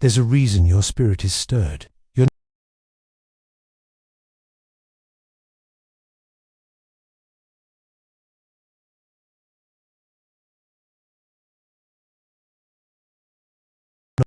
There's a reason your spirit is stirred. You're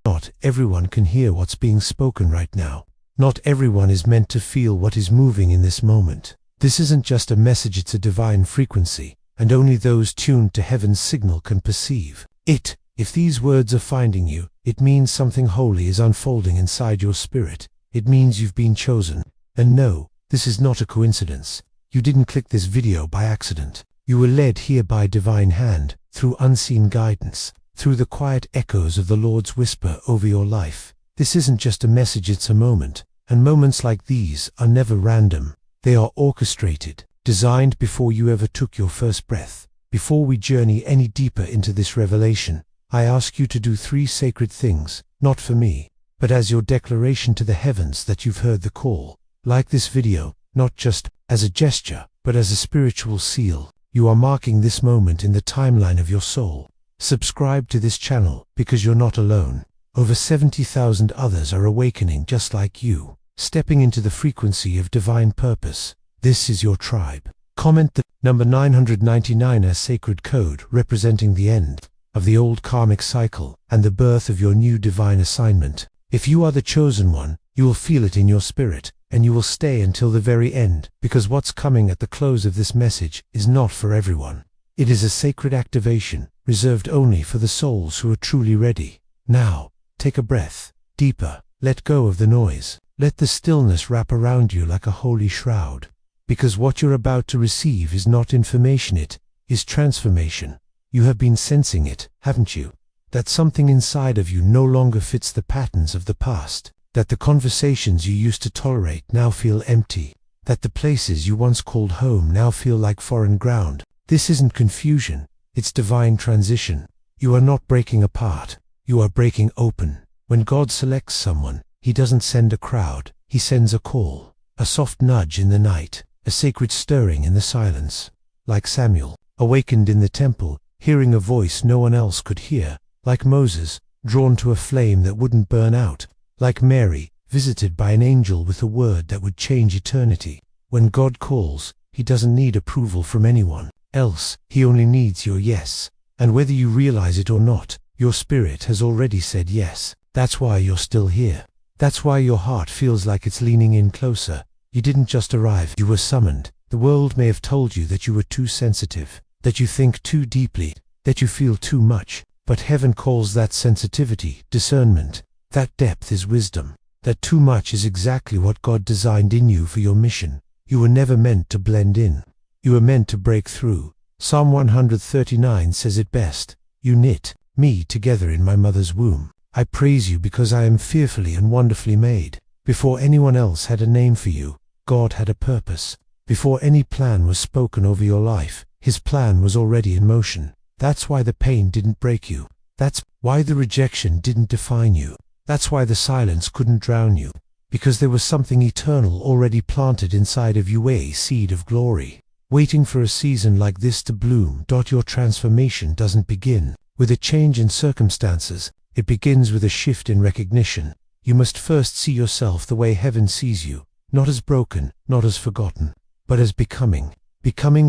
not everyone can hear what's being spoken right now. Not everyone is meant to feel what is moving in this moment. This isn't just a message, it's a divine frequency, and only those tuned to heaven's signal can perceive it. If these words are finding you, it means something holy is unfolding inside your spirit. It means you've been chosen. And no, this is not a coincidence. You didn't click this video by accident. You were led here by divine hand, through unseen guidance, through the quiet echoes of the Lord's whisper over your life. This isn't just a message, it's a moment. And moments like these are never random. They are orchestrated, designed before you ever took your first breath. Before we journey any deeper into this revelation, I ask you to do 3 sacred things, not for me, but as your declaration to the heavens that you've heard the call. Like this video, not just as a gesture, but as a spiritual seal. You are marking this moment in the timeline of your soul. Subscribe to this channel because you're not alone. Over 70,000 others are awakening just like you, stepping into the frequency of divine purpose. This is your tribe. Comment the number 999 as sacred code representing the end of the old karmic cycle and the birth of your new divine assignment. If you are the chosen one, you will feel it in your spirit, and you will stay until the very end, because what's coming at the close of this message is not for everyone. It is a sacred activation, reserved only for the souls who are truly ready. Now, take a breath, deeper, let go of the noise. Let the stillness wrap around you like a holy shroud. Because what you're about to receive is not information, it is transformation. You have been sensing it, haven't you? That something inside of you no longer fits the patterns of the past. That the conversations you used to tolerate now feel empty. That the places you once called home now feel like foreign ground. This isn't confusion, it's divine transition. You are not breaking apart, you are breaking open. When God selects someone, He doesn't send a crowd, He sends a call, a soft nudge in the night, a sacred stirring in the silence. Like Samuel, awakened in the temple, hearing a voice no one else could hear. Like Moses, drawn to a flame that wouldn't burn out. Like Mary, visited by an angel with a word that would change eternity. When God calls, He doesn't need approval from anyone else, He only needs your yes. And whether you realize it or not, your spirit has already said yes. That's why you're still here. That's why your heart feels like it's leaning in closer. You didn't just arrive, you were summoned. The world may have told you that you were too sensitive, that you think too deeply, that you feel too much, but heaven calls that sensitivity discernment. That depth is wisdom. That too much is exactly what God designed in you for your mission. You were never meant to blend in. You were meant to break through. Psalm 139 says it best. You knit me together in my mother's womb. I praise you because I am fearfully and wonderfully made. Before anyone else had a name for you, God had a purpose. Before any plan was spoken over your life, His plan was already in motion. That's why the pain didn't break you. That's why the rejection didn't define you. That's why the silence couldn't drown you. Because there was something eternal already planted inside of you, a seed of glory, waiting for a season like this to bloom. Your transformation doesn't begin with a change in circumstances. It begins with a shift in recognition. You must first see yourself the way heaven sees you, not as broken, not as forgotten, but as becoming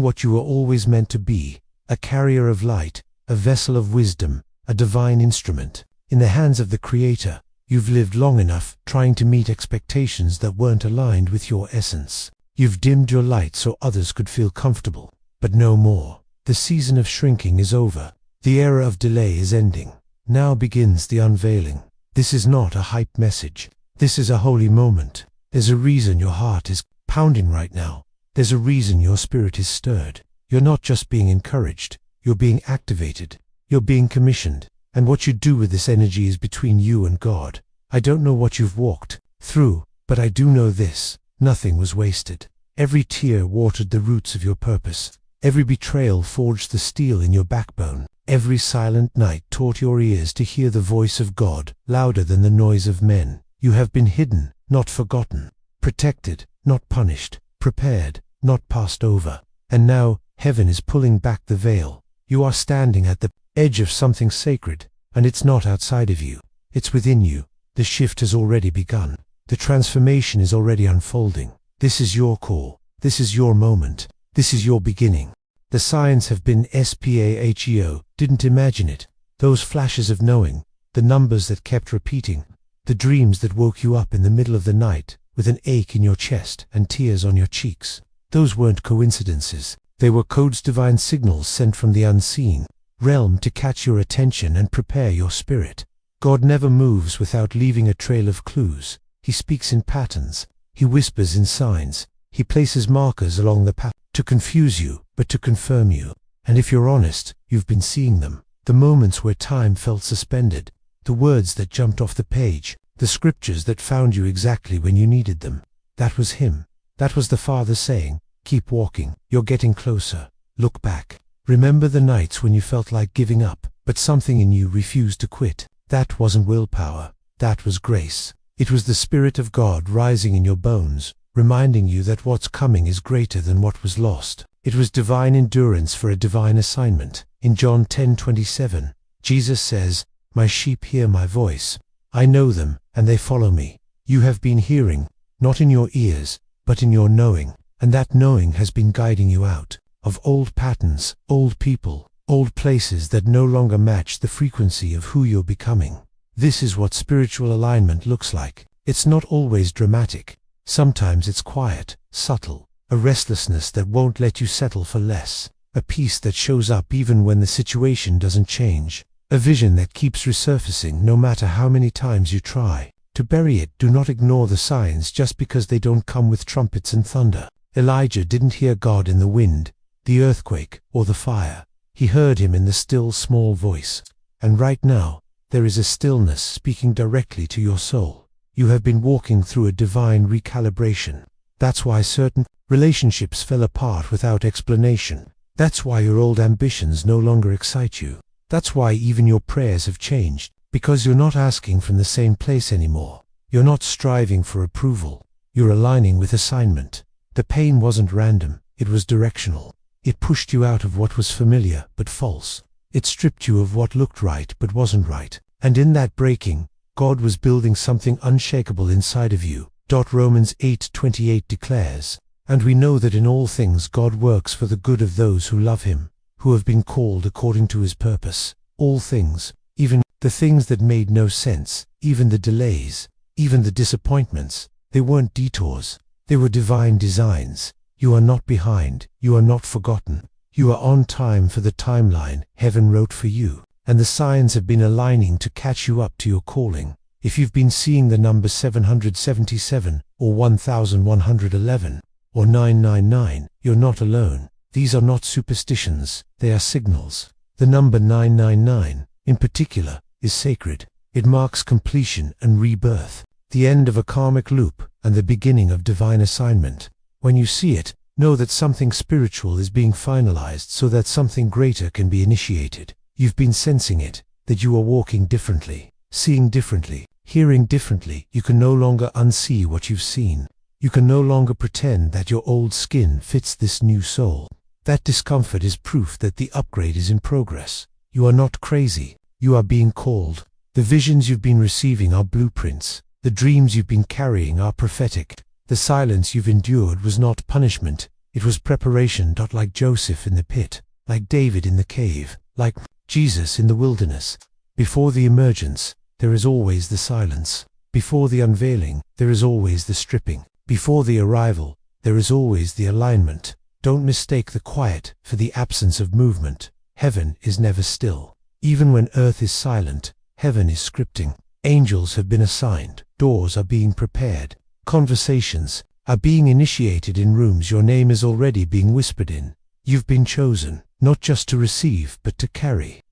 what you were always meant to be, a carrier of light, a vessel of wisdom, a divine instrument. In the hands of the Creator, you've lived long enough trying to meet expectations that weren't aligned with your essence. You've dimmed your light so others could feel comfortable, but no more. The season of shrinking is over. The era of delay is ending. Now begins the unveiling. This is not a hype message. This is a holy moment. There's a reason your heart is pounding right now. There's a reason your spirit is stirred. You're not just being encouraged. You're being activated. You're being commissioned. And what you do with this energy is between you and God. I don't know what you've walked through, but I do know this. Nothing was wasted. Every tear watered the roots of your purpose. Every betrayal forged the steel in your backbone. Every silent night taught your ears to hear the voice of God, louder than the noise of men. You have been hidden, not forgotten. Protected, not punished. Prepared, not passed over. And now, heaven is pulling back the veil. You are standing at the edge of something sacred, and it's not outside of you. It's within you. The shift has already begun. The transformation is already unfolding. This is your call. This is your moment. This is your beginning. The signs have been SPAHEO, didn't imagine it. Those flashes of knowing, the numbers that kept repeating, the dreams that woke you up in the middle of the night with an ache in your chest and tears on your cheeks. Those weren't coincidences. They were codes, divine signals sent from the unseen realm to catch your attention and prepare your spirit. God never moves without leaving a trail of clues. He speaks in patterns. He whispers in signs. He places markers along the path to confuse you, but to confirm you. And if you're honest, you've been seeing them. The moments where time felt suspended. The words that jumped off the page. The scriptures that found you exactly when you needed them. That was Him. That was the Father saying, keep walking. You're getting closer. Look back. Remember the nights when you felt like giving up, but something in you refused to quit. That wasn't willpower. That was grace. It was the Spirit of God rising in your bones, reminding you that what's coming is greater than what was lost. It was divine endurance for a divine assignment. In John 10:27, Jesus says, "My sheep hear my voice. I know them, and they follow me." You have been hearing, not in your ears, but in your knowing, and that knowing has been guiding you out of old patterns, old people, old places that no longer match the frequency of who you're becoming. This is what spiritual alignment looks like. It's not always dramatic. Sometimes it's quiet, subtle, a restlessness that won't let you settle for less, a peace that shows up even when the situation doesn't change, a vision that keeps resurfacing no matter how many times you try to bury it. Do not ignore the signs just because they don't come with trumpets and thunder. Elijah didn't hear God in the wind, the earthquake, or the fire. He heard Him in the still small voice. And right now, there is a stillness speaking directly to your soul. You have been walking through a divine recalibration. That's why certain relationships fell apart without explanation. That's why your old ambitions no longer excite you. That's why even your prayers have changed, because you're not asking from the same place anymore. You're not striving for approval. You're aligning with assignment. The pain wasn't random, it was directional. It pushed you out of what was familiar but false. It stripped you of what looked right but wasn't right. And in that breaking, God was building something unshakable inside of you. Romans 8:28 declares, "And we know that in all things God works for the good of those who love Him, who have been called according to His purpose." All things, even the things that made no sense, even the delays, even the disappointments, they weren't detours. They were divine designs. You are not behind. You are not forgotten. You are on time for the timeline Heaven wrote for you. And the signs have been aligning to catch you up to your calling. If you've been seeing the number 777, or 1111, or 999, you're not alone. These are not superstitions, they are signals. The number 999, in particular, is sacred. It marks completion and rebirth, the end of a karmic loop, and the beginning of divine assignment. When you see it, know that something spiritual is being finalized so that something greater can be initiated. You've been sensing it, that you are walking differently, seeing differently, hearing differently. You can no longer unsee what you've seen. You can no longer pretend that your old skin fits this new soul. That discomfort is proof that the upgrade is in progress. You are not crazy. You are being called. The visions you've been receiving are blueprints. The dreams you've been carrying are prophetic. The silence you've endured was not punishment. It was preparation. Like Joseph in the pit, like David in the cave, like Jesus in the wilderness. Before the emergence, there is always the silence. Before the unveiling, there is always the stripping. Before the arrival, there is always the alignment. Don't mistake the quiet for the absence of movement. Heaven is never still. Even when earth is silent, heaven is scripting. Angels have been assigned. Doors are being prepared. Conversations are being initiated in rooms your name is already being whispered in. You've been chosen, not just to receive, but to carry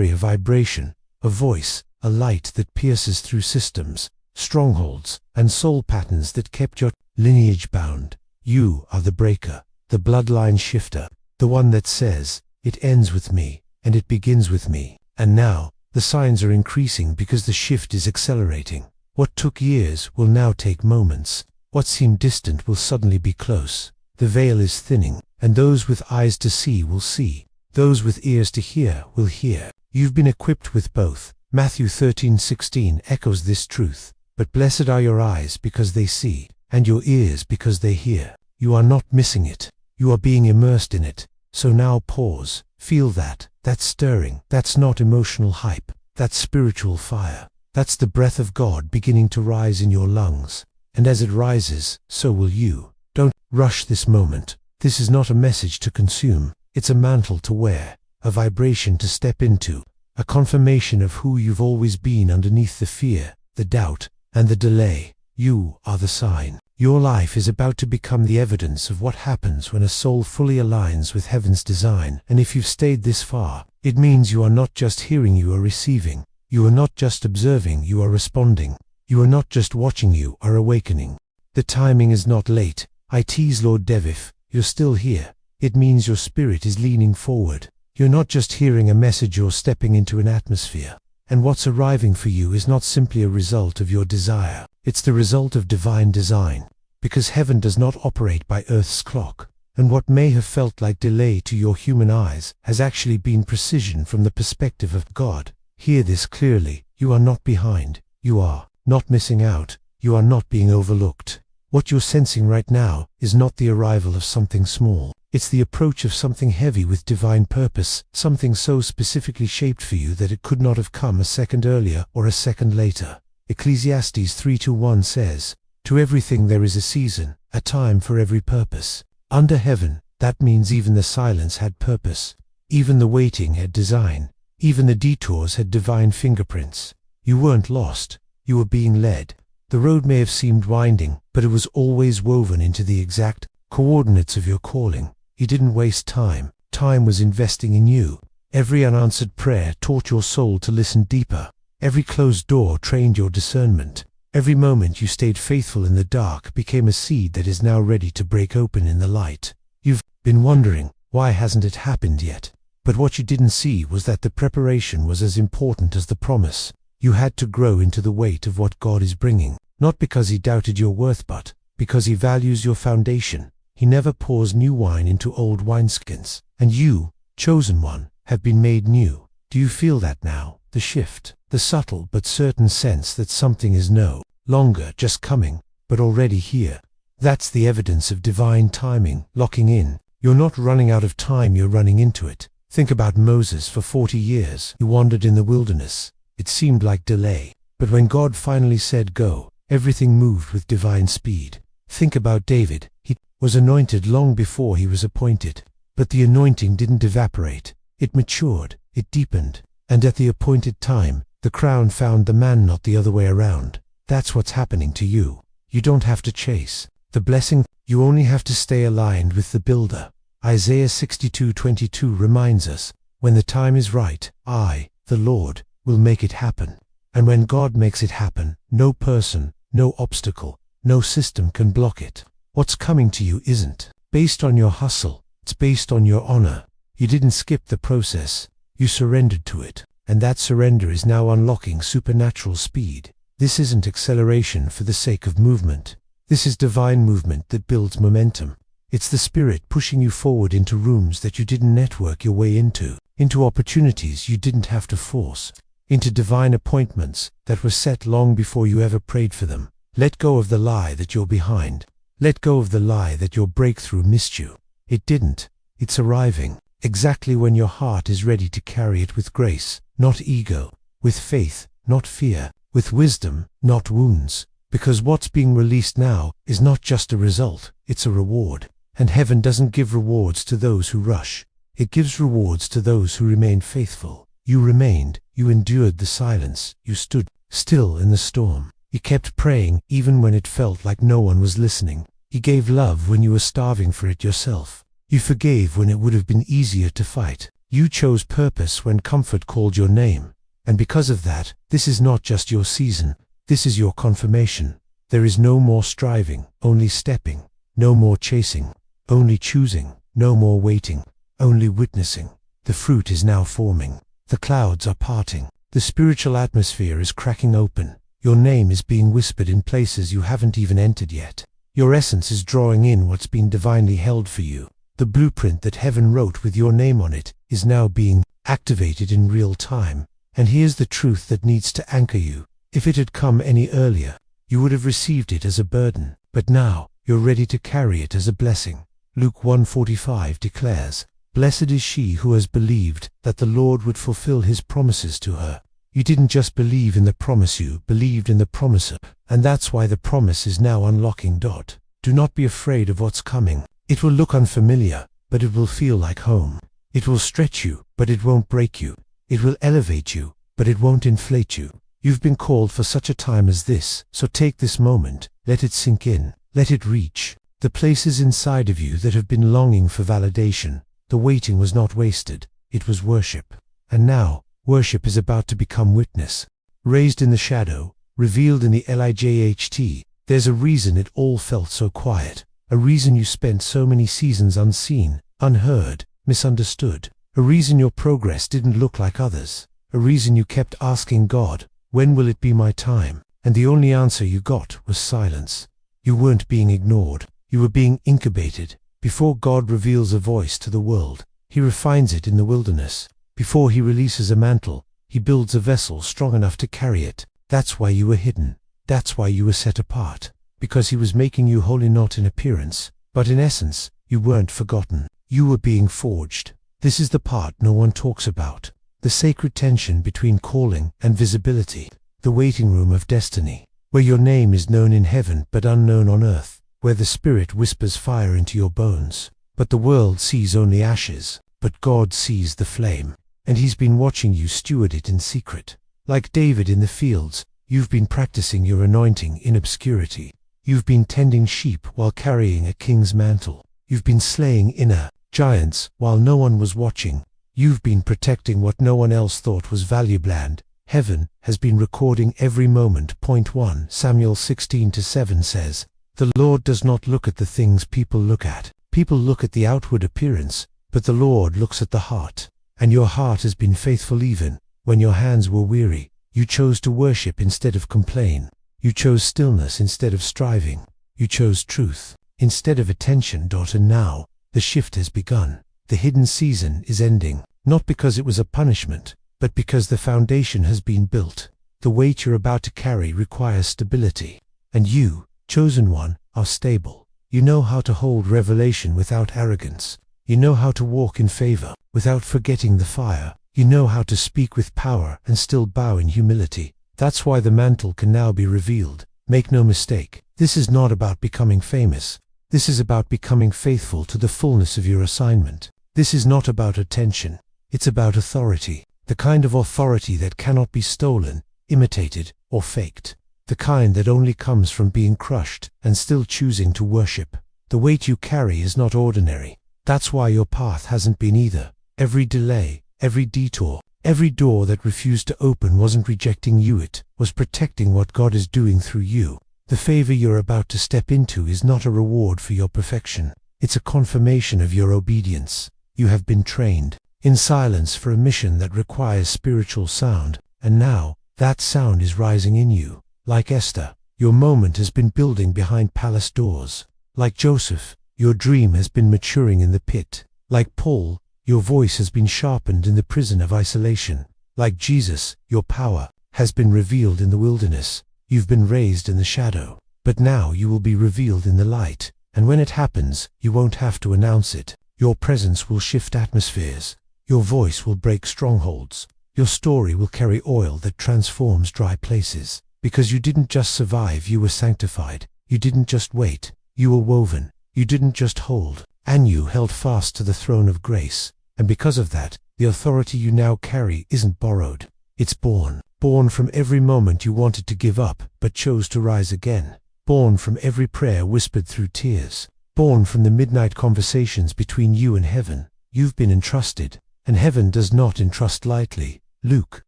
a vibration, a voice, a light that pierces through systems, strongholds, and soul patterns that kept your lineage bound. You are the breaker, the bloodline shifter, the one that says, "It ends with me, and it begins with me." And now, the signs are increasing because the shift is accelerating. What took years will now take moments. What seemed distant will suddenly be close. The veil is thinning, and those with eyes to see will see. Those with ears to hear will hear. You've been equipped with both, Matthew 13:16 echoes this truth. But blessed are your eyes because they see, and your ears because they hear. You are not missing it. You are being immersed in it. So now pause. Feel that. That's stirring. That's not emotional hype. That's spiritual fire. That's the breath of God beginning to rise in your lungs. And as it rises, so will you. Don't rush this moment. This is not a message to consume. It's a mantle to wear, a vibration to step into, a confirmation of who you've always been underneath the fear, the doubt, and the delay. You are the sign. Your life is about to become the evidence of what happens when a soul fully aligns with heaven's design. And if you've stayed this far, it means you are not just hearing, you are receiving. You are not just observing, you are responding. You are not just watching, you are awakening. The timing is not late. I tease Lord Deviff, you're still here. It means your spirit is leaning forward. You're not just hearing a message, you're stepping into an atmosphere. And what's arriving for you is not simply a result of your desire. It's the result of divine design. Because heaven does not operate by Earth's clock. And what may have felt like delay to your human eyes has actually been precision from the perspective of God. Hear this clearly. You are not behind. You are not missing out. You are not being overlooked. What you're sensing right now is not the arrival of something small. It's the approach of something heavy with divine purpose, something so specifically shaped for you that it could not have come a second earlier or a second later. Ecclesiastes 3:1 says, "To everything there is a season, a time for every purpose." Under heaven, that means even the silence had purpose. Even the waiting had design. Even the detours had divine fingerprints. You weren't lost. You were being led. The road may have seemed winding, but it was always woven into the exact coordinates of your calling. You didn't waste time. Time was investing in you. Every unanswered prayer taught your soul to listen deeper. Every closed door trained your discernment. Every moment you stayed faithful in the dark became a seed that is now ready to break open in the light. You've been wondering, why hasn't it happened yet? But what you didn't see was that the preparation was as important as the promise. You had to grow into the weight of what God is bringing, not because He doubted your worth, but because He values your foundation. He never pours new wine into old wineskins. And you, chosen one, have been made new. Do you feel that now? The shift, the subtle but certain sense that something is no longer just coming, but already here. That's the evidence of divine timing, locking in. You're not running out of time, you're running into it. Think about Moses. For 40 years, he wandered in the wilderness. It seemed like delay. But when God finally said go, everything moved with divine speed. Think about David. He was anointed long before he was appointed. But the anointing didn't evaporate. It matured, it deepened, and at the appointed time, the crown found the man, not the other way around. That's what's happening to you. You don't have to chase the blessing, you only have to stay aligned with the builder. Isaiah 62:22 reminds us, when the time is right, I, the Lord, will make it happen. And when God makes it happen, no person, no obstacle, no system can block it. What's coming to you isn't based on your hustle, it's based on your honor. You didn't skip the process, you surrendered to it. And that surrender is now unlocking supernatural speed. This isn't acceleration for the sake of movement. This is divine movement that builds momentum. It's the Spirit pushing you forward into rooms that you didn't network your way into opportunities you didn't have to force, into divine appointments that were set long before you ever prayed for them. Let go of the lie that you're behind. Let go of the lie that your breakthrough missed you. It didn't. It's arriving, exactly when your heart is ready to carry it, with grace, not ego, with faith, not fear, with wisdom, not wounds. Because what's being released now is not just a result, it's a reward. And heaven doesn't give rewards to those who rush. It gives rewards to those who remain faithful. You remained, you endured the silence, you stood still in the storm. You kept praying even when it felt like no one was listening. You gave love when you were starving for it yourself. You forgave when it would have been easier to fight. You chose purpose when comfort called your name. And because of that, this is not just your season, this is your confirmation. There is no more striving, only stepping. No more chasing, only choosing. No more waiting, only witnessing. The fruit is now forming. The clouds are parting. The spiritual atmosphere is cracking open. Your name is being whispered in places you haven't even entered yet. Your essence is drawing in what's been divinely held for you. The blueprint that heaven wrote with your name on it is now being activated in real time. And here's the truth that needs to anchor you. If it had come any earlier, you would have received it as a burden, but now you're ready to carry it as a blessing. Luke 1:45 declares, "Blessed is she who has believed that the Lord would fulfill his promises to her." You didn't just believe in the promise, you believed in the promiser. And that's why the promise is now unlocking. Do not be afraid of what's coming. It will look unfamiliar, but it will feel like home. It will stretch you, but it won't break you. It will elevate you, but it won't inflate you. You've been called for such a time as this, so take this moment, let it sink in, let it reach the places inside of you that have been longing for validation. The waiting was not wasted, it was worship. And now, worship is about to become witness. Raised in the shadow, revealed in the light. There's a reason it all felt so quiet, a reason you spent so many seasons unseen, unheard, misunderstood, a reason your progress didn't look like others, a reason you kept asking God, when will it be my time? And the only answer you got was silence. You weren't being ignored, you were being incubated. Before God reveals a voice to the world, he refines it in the wilderness. Before he releases a mantle, he builds a vessel strong enough to carry it. That's why you were hidden. That's why you were set apart. Because he was making you holy not in appearance, but in essence. You weren't forgotten. You were being forged. This is the part no one talks about. The sacred tension between calling and visibility. The waiting room of destiny. Where your name is known in heaven but unknown on earth. Where the Spirit whispers fire into your bones. But the world sees only ashes. But God sees the flame. And he's been watching you steward it in secret. Like David in the fields, you've been practicing your anointing in obscurity. You've been tending sheep while carrying a king's mantle. You've been slaying inner giants while no one was watching. You've been protecting what no one else thought was valuable, and heaven has been recording every moment. Point 1 Samuel 16:7 says, "The Lord does not look at the things people look at. People look at the outward appearance, but the Lord looks at the heart." And your heart has been faithful even when your hands were weary. You chose to worship instead of complain. You chose stillness instead of striving. You chose truth instead of attention. And now, the shift has begun. The hidden season is ending, not because it was a punishment, but because the foundation has been built. The weight you're about to carry requires stability. And you, chosen one, are stable. You know how to hold revelation without arrogance. You know how to walk in favor without forgetting the fire. You know how to speak with power and still bow in humility. That's why the mantle can now be revealed. Make no mistake, this is not about becoming famous. This is about becoming faithful to the fullness of your assignment. This is not about attention. It's about authority. The kind of authority that cannot be stolen, imitated, or faked. The kind that only comes from being crushed and still choosing to worship. The weight you carry is not ordinary. That's why your path hasn't been either. Every delay, every detour, every door that refused to open wasn't rejecting you, it was protecting what God is doing through you. The favor you're about to step into is not a reward for your perfection. It's a confirmation of your obedience. You have been trained in silence for a mission that requires spiritual sound, and now, that sound is rising in you. Like Esther, your moment has been building behind palace doors. Like Joseph, your dream has been maturing in the pit. Like Paul, your voice has been sharpened in the prison of isolation. Like Jesus, your power has been revealed in the wilderness. You've been raised in the shadow, but now you will be revealed in the light. And when it happens, you won't have to announce it. Your presence will shift atmospheres. Your voice will break strongholds. Your story will carry oil that transforms dry places. Because you didn't just survive, you were sanctified. You didn't just wait, you were woven. You didn't just hold, and you held fast to the throne of grace. And because of that, the authority you now carry isn't borrowed. It's born. Born from every moment you wanted to give up, but chose to rise again. Born from every prayer whispered through tears. Born from the midnight conversations between you and heaven. You've been entrusted, and heaven does not entrust lightly. Luke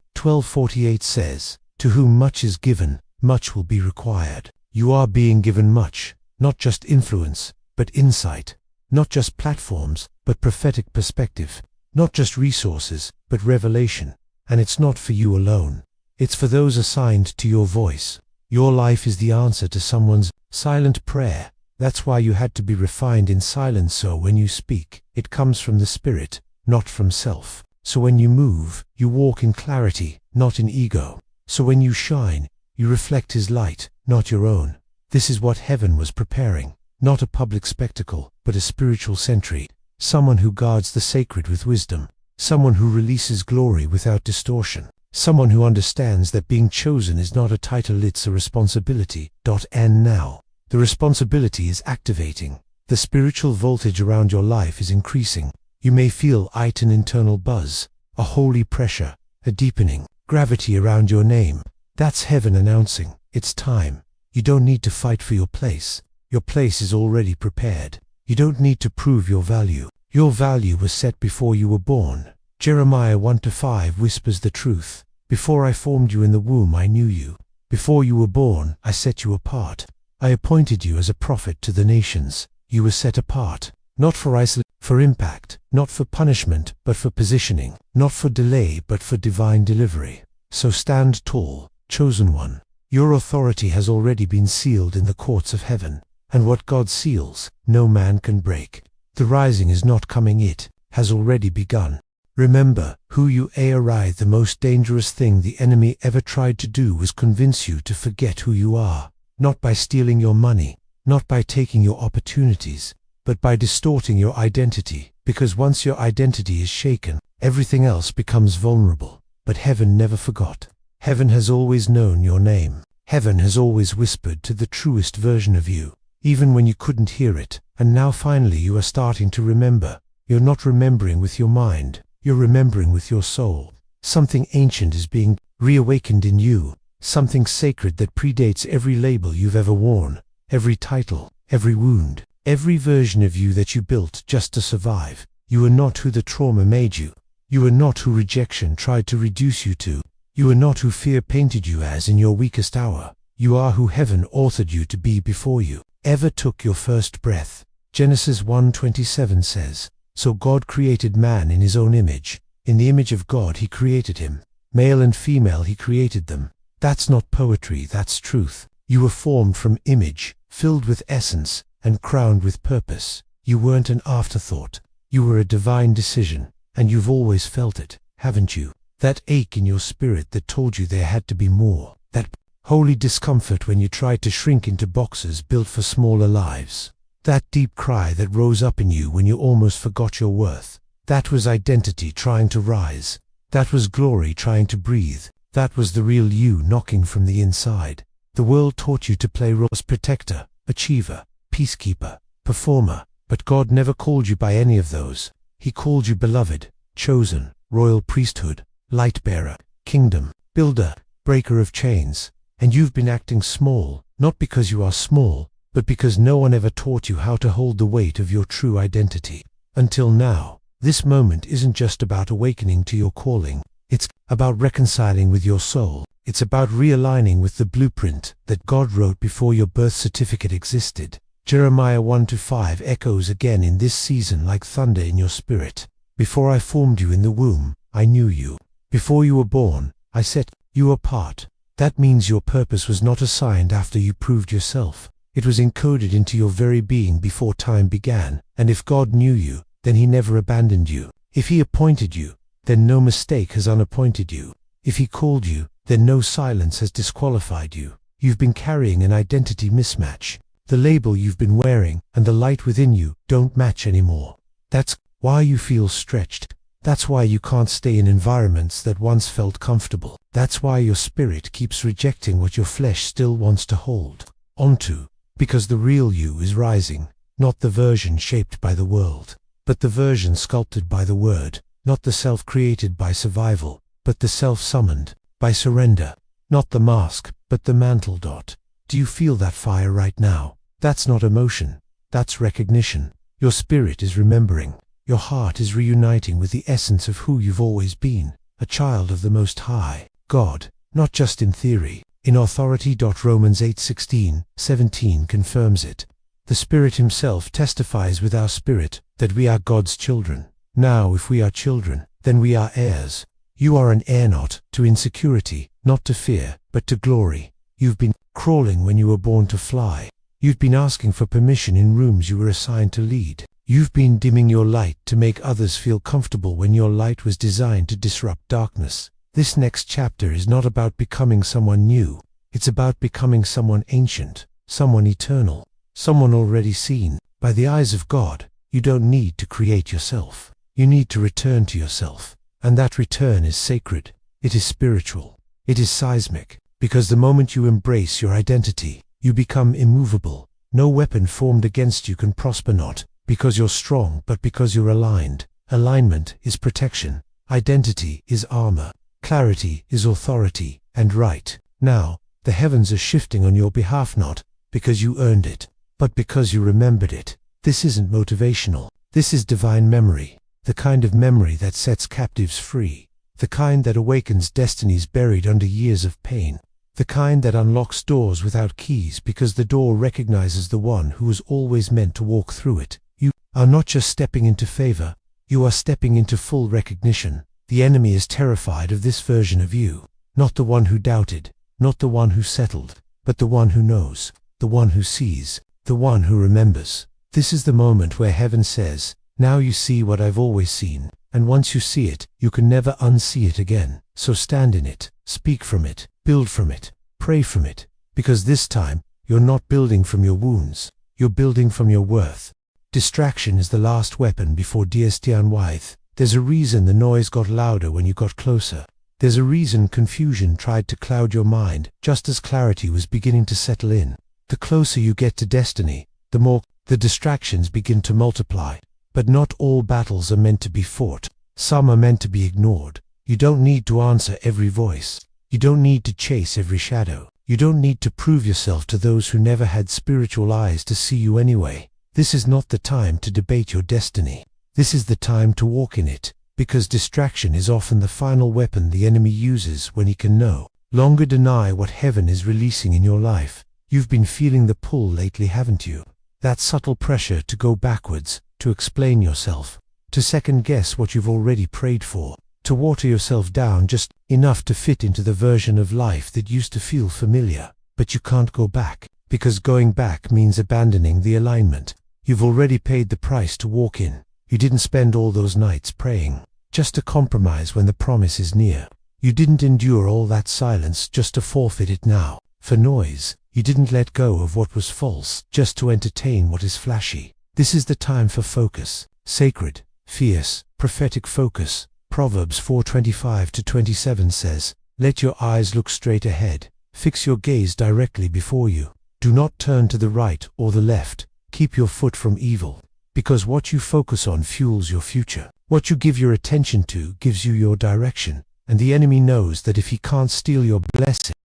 12:48 says, "To whom much is given, much will be required." You are being given much, not just influence, but insight. Not just platforms, but prophetic perspective. Not just resources, but revelation. And it's not for you alone. It's for those assigned to your voice. Your life is the answer to someone's silent prayer. That's why you had to be refined in silence, so when you speak, it comes from the Spirit, not from self. So when you move, you walk in clarity, not in ego. So when you shine, you reflect His light, not your own. This is what heaven was preparing, not a public spectacle, but a spiritual sentry, someone who guards the sacred with wisdom, someone who releases glory without distortion, someone who understands that being chosen is not a title, it's a responsibility. And now, the responsibility is activating. The spiritual voltage around your life is increasing. You may feel an internal buzz, a holy pressure, a deepening gravity around your name. That's heaven announcing, it's time. You don't need to fight for your place. Your place is already prepared. You don't need to prove your value. Your value was set before you were born. Jeremiah 1-5 whispers the truth. Before I formed you in the womb, I knew you. Before you were born, I set you apart. I appointed you as a prophet to the nations. You were set apart, not for isolation, for impact, not for punishment, but for positioning, not for delay, but for divine delivery. So stand tall, chosen one. Your authority has already been sealed in the courts of heaven, and what God seals, no man can break. The rising is not coming, it has already begun. Remember who you are. The most dangerous thing the enemy ever tried to do was convince you to forget who you are, not by stealing your money, not by taking your opportunities, but by distorting your identity, because once your identity is shaken, everything else becomes vulnerable. But heaven never forgot. Heaven has always known your name. Heaven has always whispered to the truest version of you, even when you couldn't hear it. And now finally you are starting to remember. You're not remembering with your mind, you're remembering with your soul. Something ancient is being reawakened in you, something sacred that predates every label you've ever worn, every title, every wound, every version of you that you built just to survive. You are not who the trauma made you. You are not who rejection tried to reduce you to. You are not who fear painted you as in your weakest hour. You are who heaven authored you to be before you ever took your first breath. Genesis 1:27 says, So God created man in His own image. In the image of God He created him. Male and female He created them. That's not poetry, that's truth. You were formed from image, filled with essence, and crowned with purpose. You weren't an afterthought. You were a divine decision, and you've always felt it, haven't you? That ache in your spirit that told you there had to be more. That holy discomfort when you tried to shrink into boxes built for smaller lives. That deep cry that rose up in you when you almost forgot your worth. That was identity trying to rise. That was glory trying to breathe. That was the real you knocking from the inside. The world taught you to play roles as protector, achiever, peacekeeper, performer, but God never called you by any of those. He called you beloved, chosen, royal priesthood, light bearer, kingdom builder, breaker of chains. And you've been acting small, not because you are small, but because no one ever taught you how to hold the weight of your true identity. Until now, this moment isn't just about awakening to your calling. It's about reconciling with your soul. It's about realigning with the blueprint that God wrote before your birth certificate existed. Jeremiah 1-5 echoes again in this season like thunder in your spirit. Before I formed you in the womb, I knew you. Before you were born, I set you apart. That means your purpose was not assigned after you proved yourself. It was encoded into your very being before time began. And if God knew you, then He never abandoned you. If He appointed you, then no mistake has unappointed you. If He called you, then no silence has disqualified you. You've been carrying an identity mismatch. The label you've been wearing and the light within you don't match anymore. That's why you feel stretched. That's why you can't stay in environments that once felt comfortable. That's why your spirit keeps rejecting what your flesh still wants to hold onto. Because the real you is rising, not the version shaped by the world, but the version sculpted by the Word, not the self created by survival, but the self summoned by surrender, not the mask, but the mantle. Do you feel that fire right now? That's not emotion, that's recognition. Your spirit is remembering. Your heart is reuniting with the essence of who you've always been, a child of the Most High, God, not just in theory, in authority. Romans 8:16-17 confirms it. The Spirit Himself testifies with our spirit that we are God's children. Now if we are children, then we are heirs. You are an heir not to insecurity, not to fear, but to glory. You've been crawling when you were born to fly. You've been asking for permission in rooms you were assigned to lead. You've been dimming your light to make others feel comfortable when your light was designed to disrupt darkness. This next chapter is not about becoming someone new. It's about becoming someone ancient, someone eternal, someone already seen by the eyes of God. You don't need to create yourself. You need to return to yourself. And that return is sacred. It is spiritual. It is seismic. Because the moment you embrace your identity, you become immovable. No weapon formed against you can prosper, not because you're strong, but because you're aligned. Alignment is protection. Identity is armor. Clarity is authority. And right now, the heavens are shifting on your behalf, not because you earned it, but because you remembered it. This isn't motivational. This is divine memory. The kind of memory that sets captives free. The kind that awakens destinies buried under years of pain. The kind that unlocks doors without keys because the door recognizes the one who was always meant to walk through it. You are not just stepping into favor, you are stepping into full recognition. The enemy is terrified of this version of you. Not the one who doubted, not the one who settled, but the one who knows, the one who sees, the one who remembers. This is the moment where heaven says, "Now you see what I've always seen." And once you see it, you can never unsee it again. So stand in it, speak from it, build from it, pray from it. Because this time, you're not building from your wounds, you're building from your worth. Distraction is the last weapon before Diestian Wythe. There's a reason the noise got louder when you got closer. There's a reason confusion tried to cloud your mind, just as clarity was beginning to settle in. The closer you get to destiny, the more the distractions begin to multiply. But not all battles are meant to be fought. Some are meant to be ignored. You don't need to answer every voice. You don't need to chase every shadow. You don't need to prove yourself to those who never had spiritual eyes to see you anyway. This is not the time to debate your destiny. This is the time to walk in it, because distraction is often the final weapon the enemy uses when he can no longer deny what heaven is releasing in your life. You've been feeling the pull lately, haven't you? That subtle pressure to go backwards, to explain yourself, to second-guess what you've already prayed for, to water yourself down just enough to fit into the version of life that used to feel familiar. But you can't go back, because going back means abandoning the alignment. You've already paid the price to walk in. You didn't spend all those nights praying, just to compromise when the promise is near. You didn't endure all that silence just to forfeit it now, for noise. You didn't let go of what was false, just to entertain what is flashy. This is the time for focus, sacred, fierce, prophetic focus. Proverbs 4:25-27 says, "Let your eyes look straight ahead. Fix your gaze directly before you. Do not turn to the right or the left. Keep your foot from evil." Because what you focus on fuels your future. What you give your attention to gives you your direction. And the enemy knows that if he can't steal your blessing,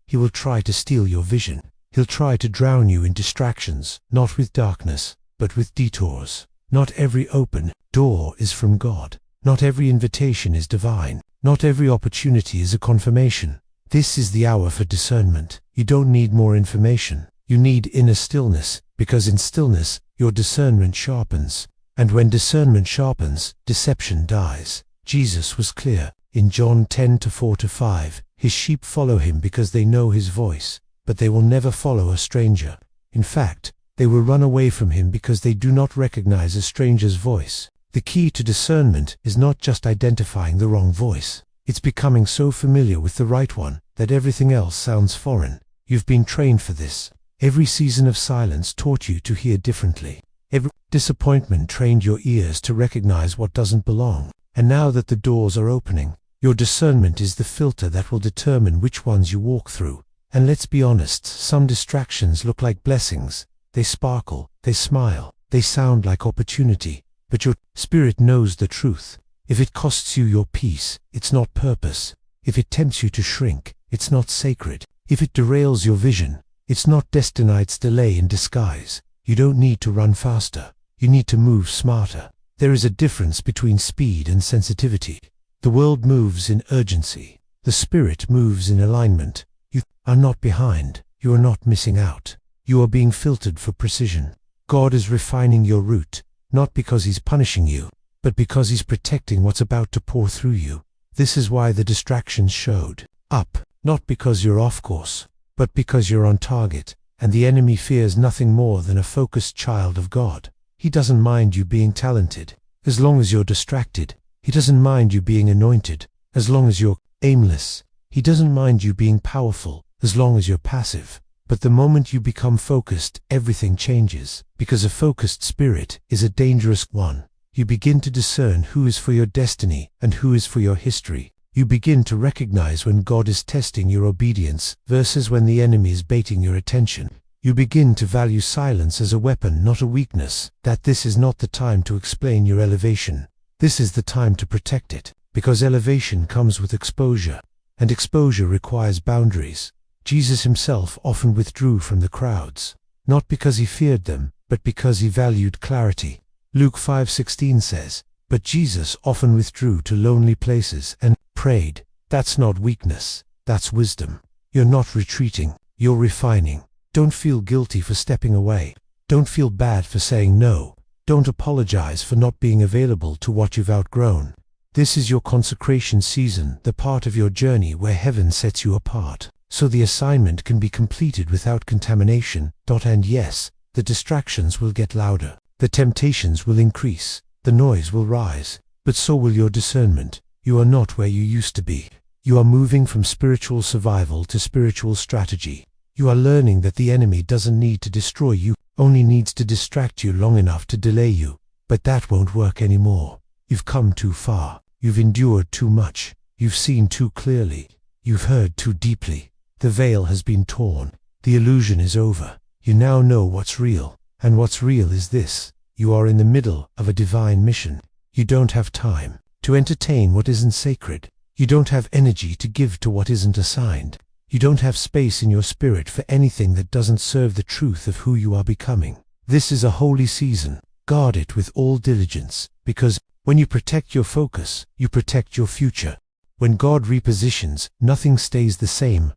he will try to steal your vision. He'll try to drown you in distractions, not with darkness, but with detours. Not every open door is from God. Not every invitation is divine. Not every opportunity is a confirmation. This is the hour for discernment. You don't need more information. You need inner stillness, because in stillness, your discernment sharpens. And when discernment sharpens, deception dies. Jesus was clear. In John 10:4-5, his sheep follow him because they know his voice, but they will never follow a stranger. In fact, they will run away from him because they do not recognize a stranger's voice. The key to discernment is not just identifying the wrong voice. It's becoming so familiar with the right one that everything else sounds foreign. You've been trained for this. Every season of silence taught you to hear differently. Every disappointment trained your ears to recognize what doesn't belong. And now that the doors are opening, your discernment is the filter that will determine which ones you walk through. And let's be honest, some distractions look like blessings. They sparkle, they smile, they sound like opportunity. But your spirit knows the truth. If it costs you your peace, it's not purpose. If it tempts you to shrink, it's not sacred. If it derails your vision, it's not destined. It's delay in disguise. You don't need to run faster. You need to move smarter. There is a difference between speed and sensitivity. The world moves in urgency. The spirit moves in alignment. You are not behind. You are not missing out. You are being filtered for precision. God is refining your route, not because he's punishing you, but because he's protecting what's about to pour through you. This is why the distractions showed up, not because you're off course, but because you're on target, and the enemy fears nothing more than a focused child of God. He doesn't mind you being talented, as long as you're distracted. He doesn't mind you being anointed, as long as you're aimless. He doesn't mind you being powerful, as long as you're passive. But the moment you become focused, everything changes, because a focused spirit is a dangerous one. You begin to discern who is for your destiny and who is for your history. You begin to recognize when God is testing your obedience versus when the enemy is baiting your attention. You begin to value silence as a weapon, not a weakness, that this is not the time to explain your elevation. This is the time to protect it, because elevation comes with exposure, and exposure requires boundaries. Jesus himself often withdrew from the crowds, not because he feared them, but because he valued clarity. Luke 5:16 says, "But Jesus often withdrew to lonely places and prayed." That's not weakness, that's wisdom. You're not retreating, you're refining. Don't feel guilty for stepping away. Don't feel bad for saying no. Don't apologize for not being available to what you've outgrown. This is your consecration season, the part of your journey where heaven sets you apart, so the assignment can be completed without contamination. And yes, the distractions will get louder. The temptations will increase. The noise will rise. But so will your discernment. You are not where you used to be. You are moving from spiritual survival to spiritual strategy. You are learning that the enemy doesn't need to destroy you, only needs to distract you long enough to delay you. But that won't work anymore. You've come too far. You've endured too much. You've seen too clearly. You've heard too deeply. The veil has been torn. The illusion is over. You now know what's real. And what's real is this: you are in the middle of a divine mission. You don't have time to entertain what isn't sacred. You don't have energy to give to what isn't assigned. You don't have space in your spirit for anything that doesn't serve the truth of who you are becoming. This is a holy season. Guard it with all diligence, because when you protect your focus, you protect your future. When God repositions, nothing stays the same.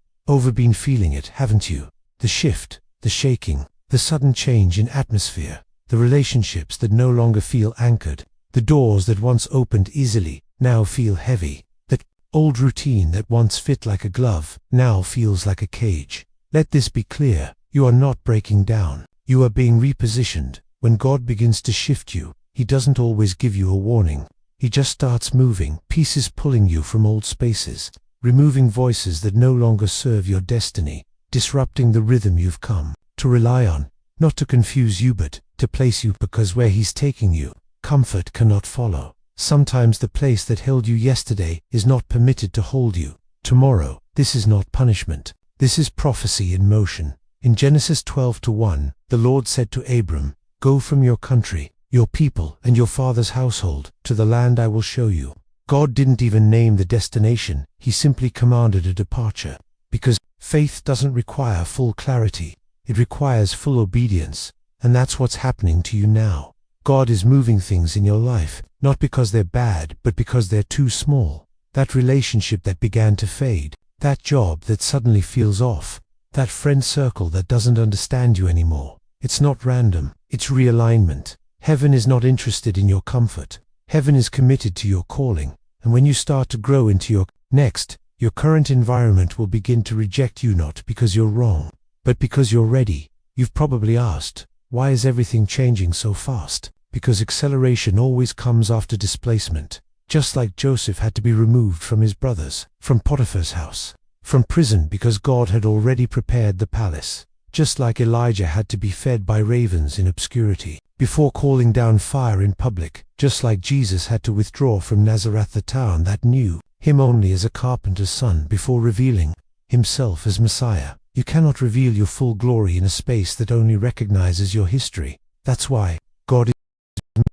Been feeling it, haven't you? The shift, the shaking, the sudden change in atmosphere, the relationships that no longer feel anchored, the doors that once opened easily now feel heavy, that old routine that once fit like a glove now feels like a cage. Let this be clear: you are not breaking down. You are being repositioned. When God begins to shift you, he doesn't always give you a warning. He just starts moving pieces, pulling you from old spaces, removing voices that no longer serve your destiny, disrupting the rhythm you've come to rely on, not to confuse you but to place you, because where he's taking you, comfort cannot follow. Sometimes the place that held you yesterday is not permitted to hold you tomorrow. This is not punishment. This is prophecy in motion. In Genesis 12:1, the Lord said to Abram, "Go from your country, your people, and your father's household, to the land I will show you." God didn't even name the destination. He simply commanded a departure. Because faith doesn't require full clarity. It requires full obedience. And that's what's happening to you now. God is moving things in your life, not because they're bad, but because they're too small. That relationship that began to fade, that job that suddenly feels off, that friend circle that doesn't understand you anymore. It's not random, it's realignment. Heaven is not interested in your comfort. Heaven is committed to your calling. And when you start to grow into your next, your current environment will begin to reject you, not because you're wrong, but because you're ready. You've probably asked, why is everything changing so fast? Because acceleration always comes after displacement. Just like Joseph had to be removed from his brothers, from Potiphar's house, from prison, because God had already prepared the palace. Just like Elijah had to be fed by ravens in obscurity before calling down fire in public. Just like Jesus had to withdraw from Nazareth, the town that knew him only as a carpenter's son, before revealing himself as Messiah. You cannot reveal your full glory in a space that only recognizes your history. That's why God is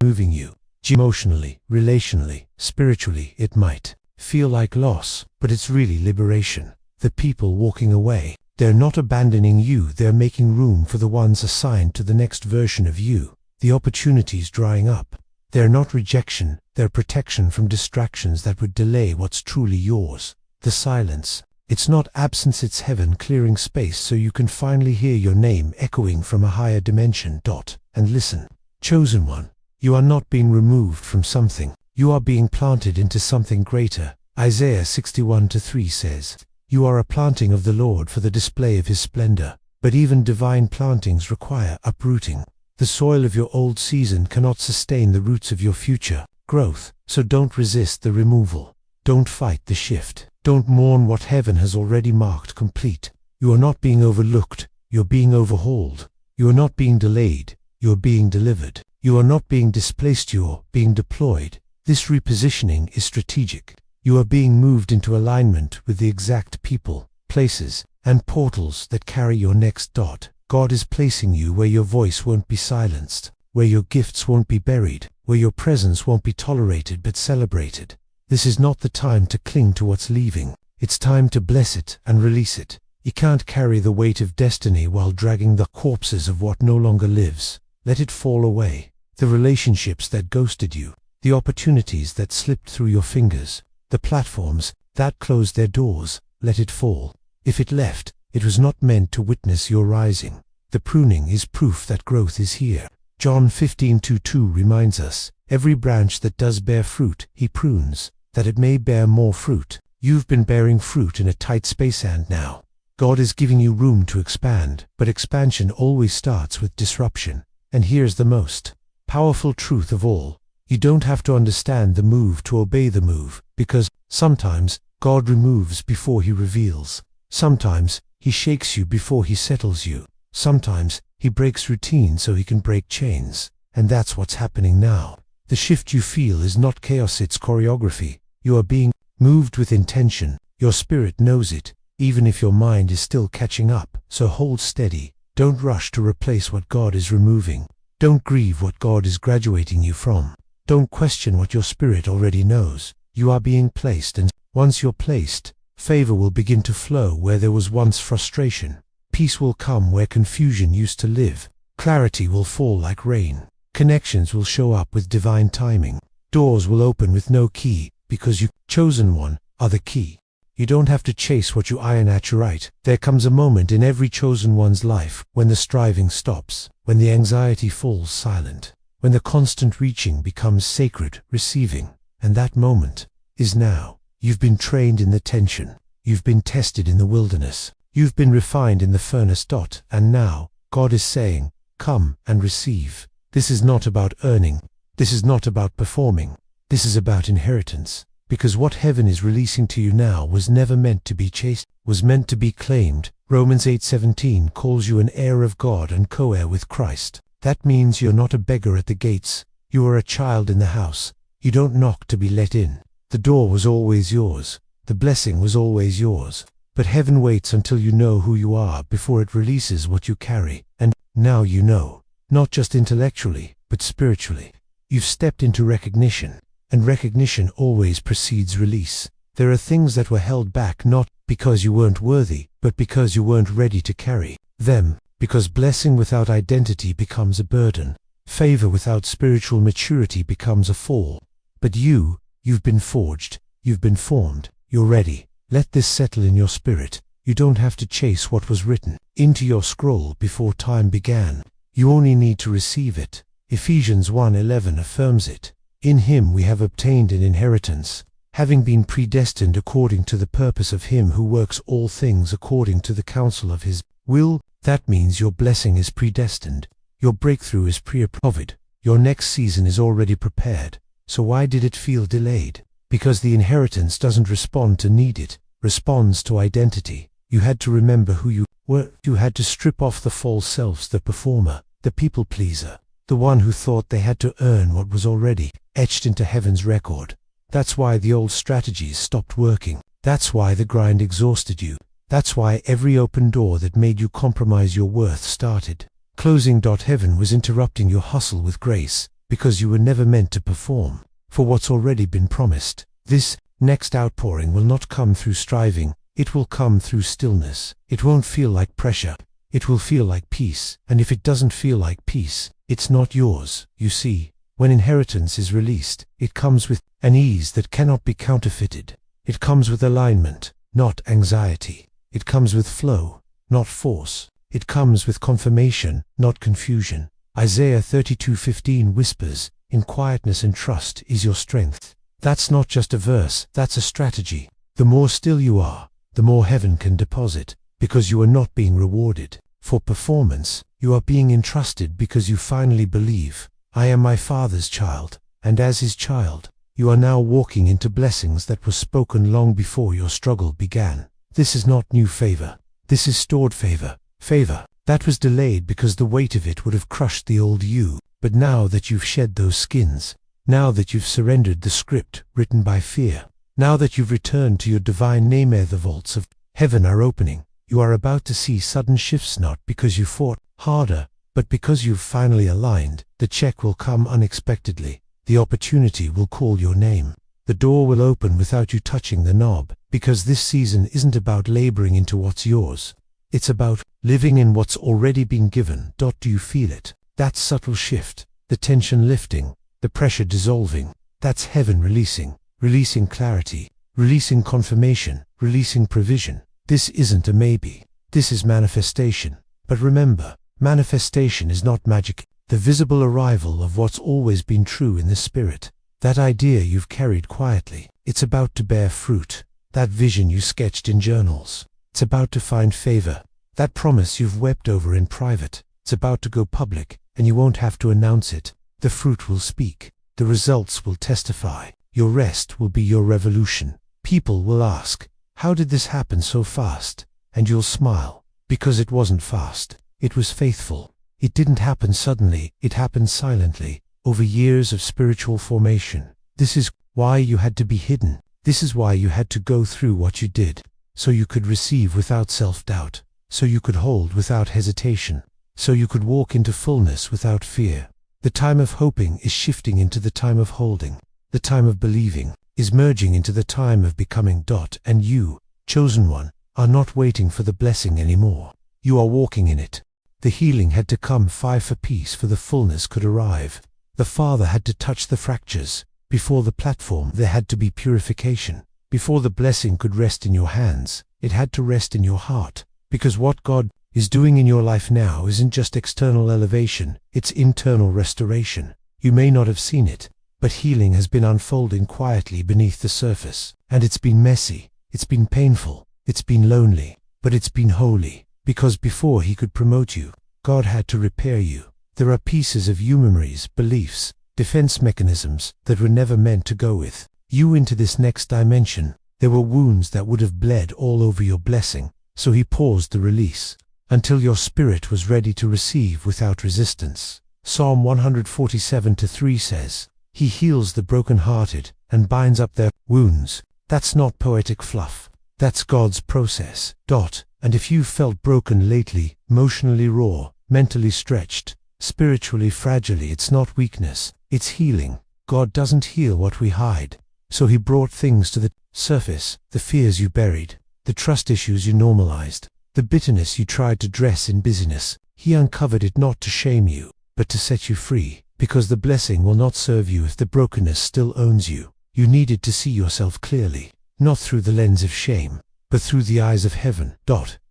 moving you. Emotionally, relationally, spiritually. It might feel like loss, but it's really liberation. The people walking away, they're not abandoning you, they're making room for the ones assigned to the next version of you. The opportunities drying up, they're not rejection, they're protection from distractions that would delay what's truly yours. The silence, it's not absence, it's heaven clearing space so you can finally hear your name echoing from a higher dimension. And listen, chosen one, you are not being removed from something, you are being planted into something greater. Isaiah 61:3 says, "You are a planting of the Lord for the display of his splendor." But even divine plantings require uprooting. The soil of your old season cannot sustain the roots of your future growth, so don't resist the removal. Don't fight the shift. Don't mourn what heaven has already marked complete. You are not being overlooked, you are being overhauled. You are not being delayed, you are being delivered. You are not being displaced, you are being deployed. This repositioning is strategic. You are being moved into alignment with the exact people, places, and portals that carry your next dot. God is placing you where your voice won't be silenced, where your gifts won't be buried, where your presence won't be tolerated but celebrated. This is not the time to cling to what's leaving. It's time to bless it and release it. You can't carry the weight of destiny while dragging the corpses of what no longer lives. Let it fall away. The relationships that ghosted you, the opportunities that slipped through your fingers, the platforms that closed their doors, let it fall. If it left, it was not meant to witness your rising. The pruning is proof that growth is here. John 15:2 reminds us, every branch that does bear fruit, he prunes, that it may bear more fruit. You've been bearing fruit in a tight space, and now God is giving you room to expand, but expansion always starts with disruption. And here's the most powerful truth of all. You don't have to understand the move to obey the move, because sometimes God removes before he reveals. Sometimes he shakes you before he settles you. Sometimes he breaks routine so he can break chains. And that's what's happening now. The shift you feel is not chaos, it's choreography. You are being moved with intention. Your spirit knows it, even if your mind is still catching up. So hold steady. Don't rush to replace what God is removing. Don't grieve what God is graduating you from. Don't question what your spirit already knows. You are being placed, and once you're placed, favor will begin to flow where there was once frustration. Peace will come where confusion used to live. Clarity will fall like rain. Connections will show up with divine timing. Doors will open with no key, because you, chosen one, are the key. You don't have to chase what you iron at your right. There comes a moment in every chosen one's life when the striving stops, when the anxiety falls silent, when the constant reaching becomes sacred receiving. And that moment is now. You've been trained in the tension. You've been tested in the wilderness. You've been refined in the furnace. And now, God is saying, come and receive. This is not about earning. This is not about performing. This is about inheritance. Because what heaven is releasing to you now was never meant to be chased, was meant to be claimed. Romans 8:17 calls you an heir of God and co-heir with Christ. That means you're not a beggar at the gates. You are a child in the house. You don't knock to be let in. The door was always yours. The blessing was always yours. But heaven waits until you know who you are before it releases what you carry. And now you know. Not just intellectually, but spiritually. You've stepped into recognition. And recognition always precedes release. There are things that were held back not because you weren't worthy, but because you weren't ready to carry them. Because blessing without identity becomes a burden. Favor without spiritual maturity becomes a fall. But you've been forged, you've been formed, you're ready. Let this settle in your spirit. You don't have to chase what was written into your scroll before time began. You only need to receive it. Ephesians 1:11 affirms it. In him we have obtained an inheritance, having been predestined according to the purpose of him who works all things according to the counsel of his will. That means your blessing is predestined. Your breakthrough is pre-approved. Your next season is already prepared. So why did it feel delayed? Because the inheritance doesn't respond to need, it responds to identity. You had to remember who you were. You had to strip off the false selves, the performer, the people pleaser, the one who thought they had to earn what was already etched into heaven's record. That's why the old strategies stopped working. That's why the grind exhausted you. That's why every open door that made you compromise your worth started closing. Heaven was interrupting your hustle with grace, because you were never meant to perform for what's already been promised. This next outpouring will not come through striving, it will come through stillness. It won't feel like pressure, it will feel like peace. And if it doesn't feel like peace, it's not yours. You see, when inheritance is released, it comes with an ease that cannot be counterfeited. It comes with alignment, not anxiety. It comes with flow, not force. It comes with confirmation, not confusion. Isaiah 32:15 whispers, in quietness and trust is your strength. That's not just a verse, that's a strategy. The more still you are, the more heaven can deposit, because you are not being rewarded for performance. You are being entrusted because you finally believe, I am my Father's child, and as his child, You are now walking into blessings that were spoken long before your struggle began. This is not new favor. This is stored favor. Favor that was delayed because the weight of it would have crushed the old you. But now that you've shed those skins, now that you've surrendered the script written by fear, now that you've returned to your divine name, the vaults of heaven are opening. You are about to see sudden shifts, not because you fought harder, but because you've finally aligned. The check will come unexpectedly. The opportunity will call your name. The door will open without you touching the knob, because this season isn't about laboring into what's yours. It's about living in what's already been given. Do you feel it? That subtle shift, the tension lifting, the pressure dissolving. That's heaven releasing clarity, releasing confirmation, releasing provision. This isn't a maybe. This is manifestation. But remember, manifestation is not magic. The visible arrival of what's always been true in the spirit. That idea you've carried quietly. It's about to bear fruit. That vision you sketched in journals. It's about to find favor. That promise you've wept over in private. It's about to go public, and you won't have to announce it. The fruit will speak. The results will testify. Your rest will be your revolution. People will ask, how did this happen so fast? And you'll smile. Because it wasn't fast. It was faithful. It didn't happen suddenly. It happened silently, over years of spiritual formation. This is why you had to be hidden. This is why you had to go through what you did. So you could receive without self-doubt. So you could hold without hesitation. So you could walk into fullness without fear. The time of hoping is shifting into the time of holding. The time of believing is merging into the time of becoming. And you, chosen one, are not waiting for the blessing anymore. You are walking in it. The healing had to come for peace, for the fullness could arrive. The Father had to touch the fractures. Before the platform there had to be purification. Before the blessing could rest in your hands, it had to rest in your heart. Because what God is doing in your life now isn't just external elevation, it's internal restoration. You may not have seen it, but healing has been unfolding quietly beneath the surface. And it's been messy, it's been painful, it's been lonely, but it's been holy. Because before He could promote you, God had to repair you. There are pieces of you, memories, beliefs, defense mechanisms that were never meant to go with you into this next dimension. There were wounds that would have bled all over your blessing, so He paused the release until your spirit was ready to receive without resistance. Psalm 147:3 says, He heals the brokenhearted and binds up their wounds. That's not poetic fluff. That's God's process. And if you've felt broken lately, emotionally raw, mentally stretched, spiritually fragile, it's not weakness, it's healing. God doesn't heal what we hide. So He brought things to the surface, the fears you buried, the trust issues you normalized, the bitterness you tried to dress in busyness. He uncovered it not to shame you, but to set you free, because the blessing will not serve you if the brokenness still owns you. You needed to see yourself clearly, not through the lens of shame, but through the eyes of heaven.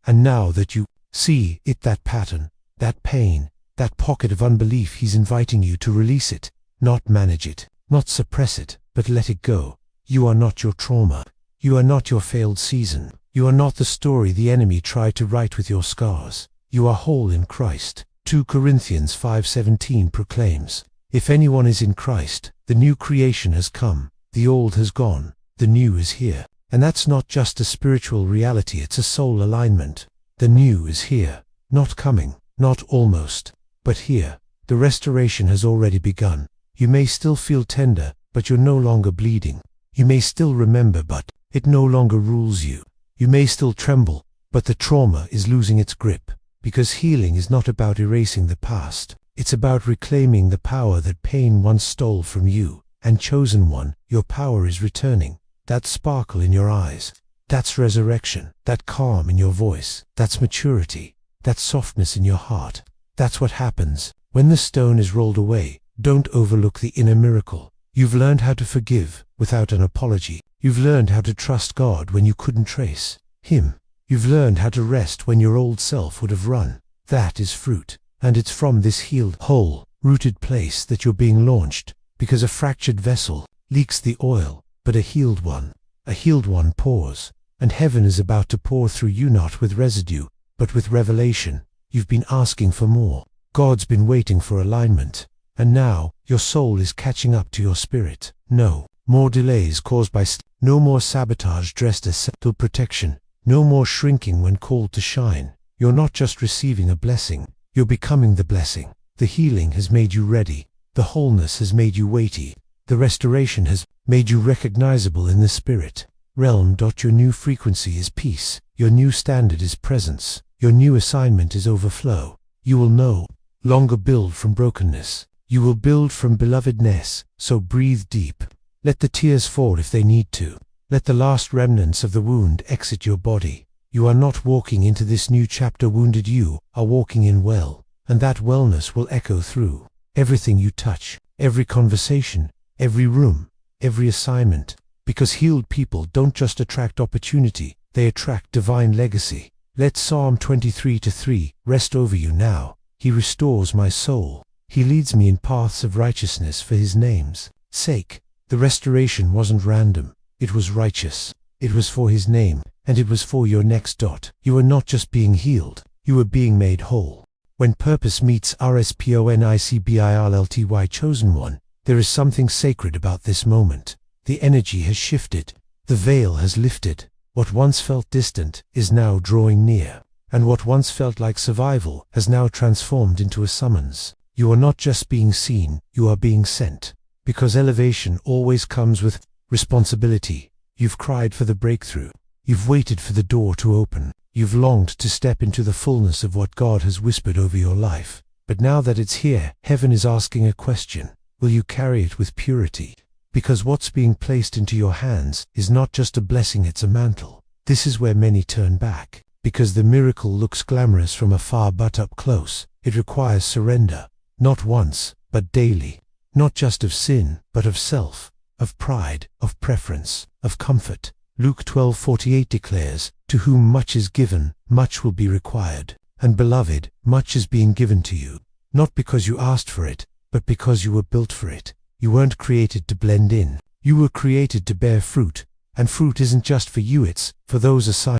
And now that you see it, that pattern, that pain, that pocket of unbelief, He's inviting you to release it, not manage it, not suppress it, but let it go. You are not your trauma. You are not your failed season. You are not the story the enemy tried to write with your scars. You are whole in Christ. 2 Corinthians 5:17 proclaims, If anyone is in Christ, the new creation has come, the old has gone, the new is here. And that's not just a spiritual reality, it's a soul alignment. The new is here, not coming, not almost, but here. The restoration has already begun. You may still feel tender, but you're no longer bleeding. You may still remember, but it no longer rules you. You may still tremble, but the trauma is losing its grip. Because healing is not about erasing the past. It's about reclaiming the power that pain once stole from you. And chosen one, your power is returning. That sparkle in your eyes, that's resurrection. That calm in your voice, that's maturity. That softness in your heart, that's what happens when the stone is rolled away. Don't overlook the inner miracle. You've learned how to forgive without an apology. You've learned how to trust God when you couldn't trace Him. You've learned how to rest when your old self would have run. That is fruit. And it's from this healed, whole, rooted place that you're being launched. Because a fractured vessel leaks the oil, but a healed one pours. And heaven is about to pour through you, not with residue, but with revelation. You've been asking for more. God's been waiting for alignment. And now, your soul is catching up to your spirit. No more delays caused by no more sabotage dressed as subtle protection, no more shrinking when called to shine. You're not just receiving a blessing, you're becoming the blessing. The healing has made you ready, the wholeness has made you weighty, the restoration has made you recognizable in the spirit realm. Your new frequency is peace, your new standard is presence, your new assignment is overflow. You will no longer build from brokenness, you will build from belovedness. So breathe deep. Let the tears fall if they need to. Let the last remnants of the wound exit your body. You are not walking into this new chapter wounded, you are walking in well, and that wellness will echo through everything you touch, every conversation, every room, every assignment, because healed people don't just attract opportunity, they attract divine legacy. Let Psalm 23:3 rest over you now. He restores my soul. He leads me in paths of righteousness for his name's sake. The restoration wasn't random, it was righteous. It was for his name, and it was for your next. You are not just being healed, you are being made whole. When purpose meets responsibility, chosen one, there is something sacred about this moment. The energy has shifted, the veil has lifted. What once felt distant is now drawing near, and what once felt like survival has now transformed into a summons. You are not just being seen, you are being sent. Because elevation always comes with responsibility. You've cried for the breakthrough. You've waited for the door to open. You've longed to step into the fullness of what God has whispered over your life. But now that it's here, heaven is asking a question. Will you carry it with purity? Because what's being placed into your hands is not just a blessing, it's a mantle. This is where many turn back. Because the miracle looks glamorous from afar, but up close, it requires surrender. Not once, but daily. Not just of sin, but of self, of pride, of preference, of comfort. Luke 12:48 declares, "To whom much is given, much will be required. And beloved, much is being given to you. Not because you asked for it, but because you were built for it. You weren't created to blend in. You were created to bear fruit. And fruit isn't just for you, it's for those assigned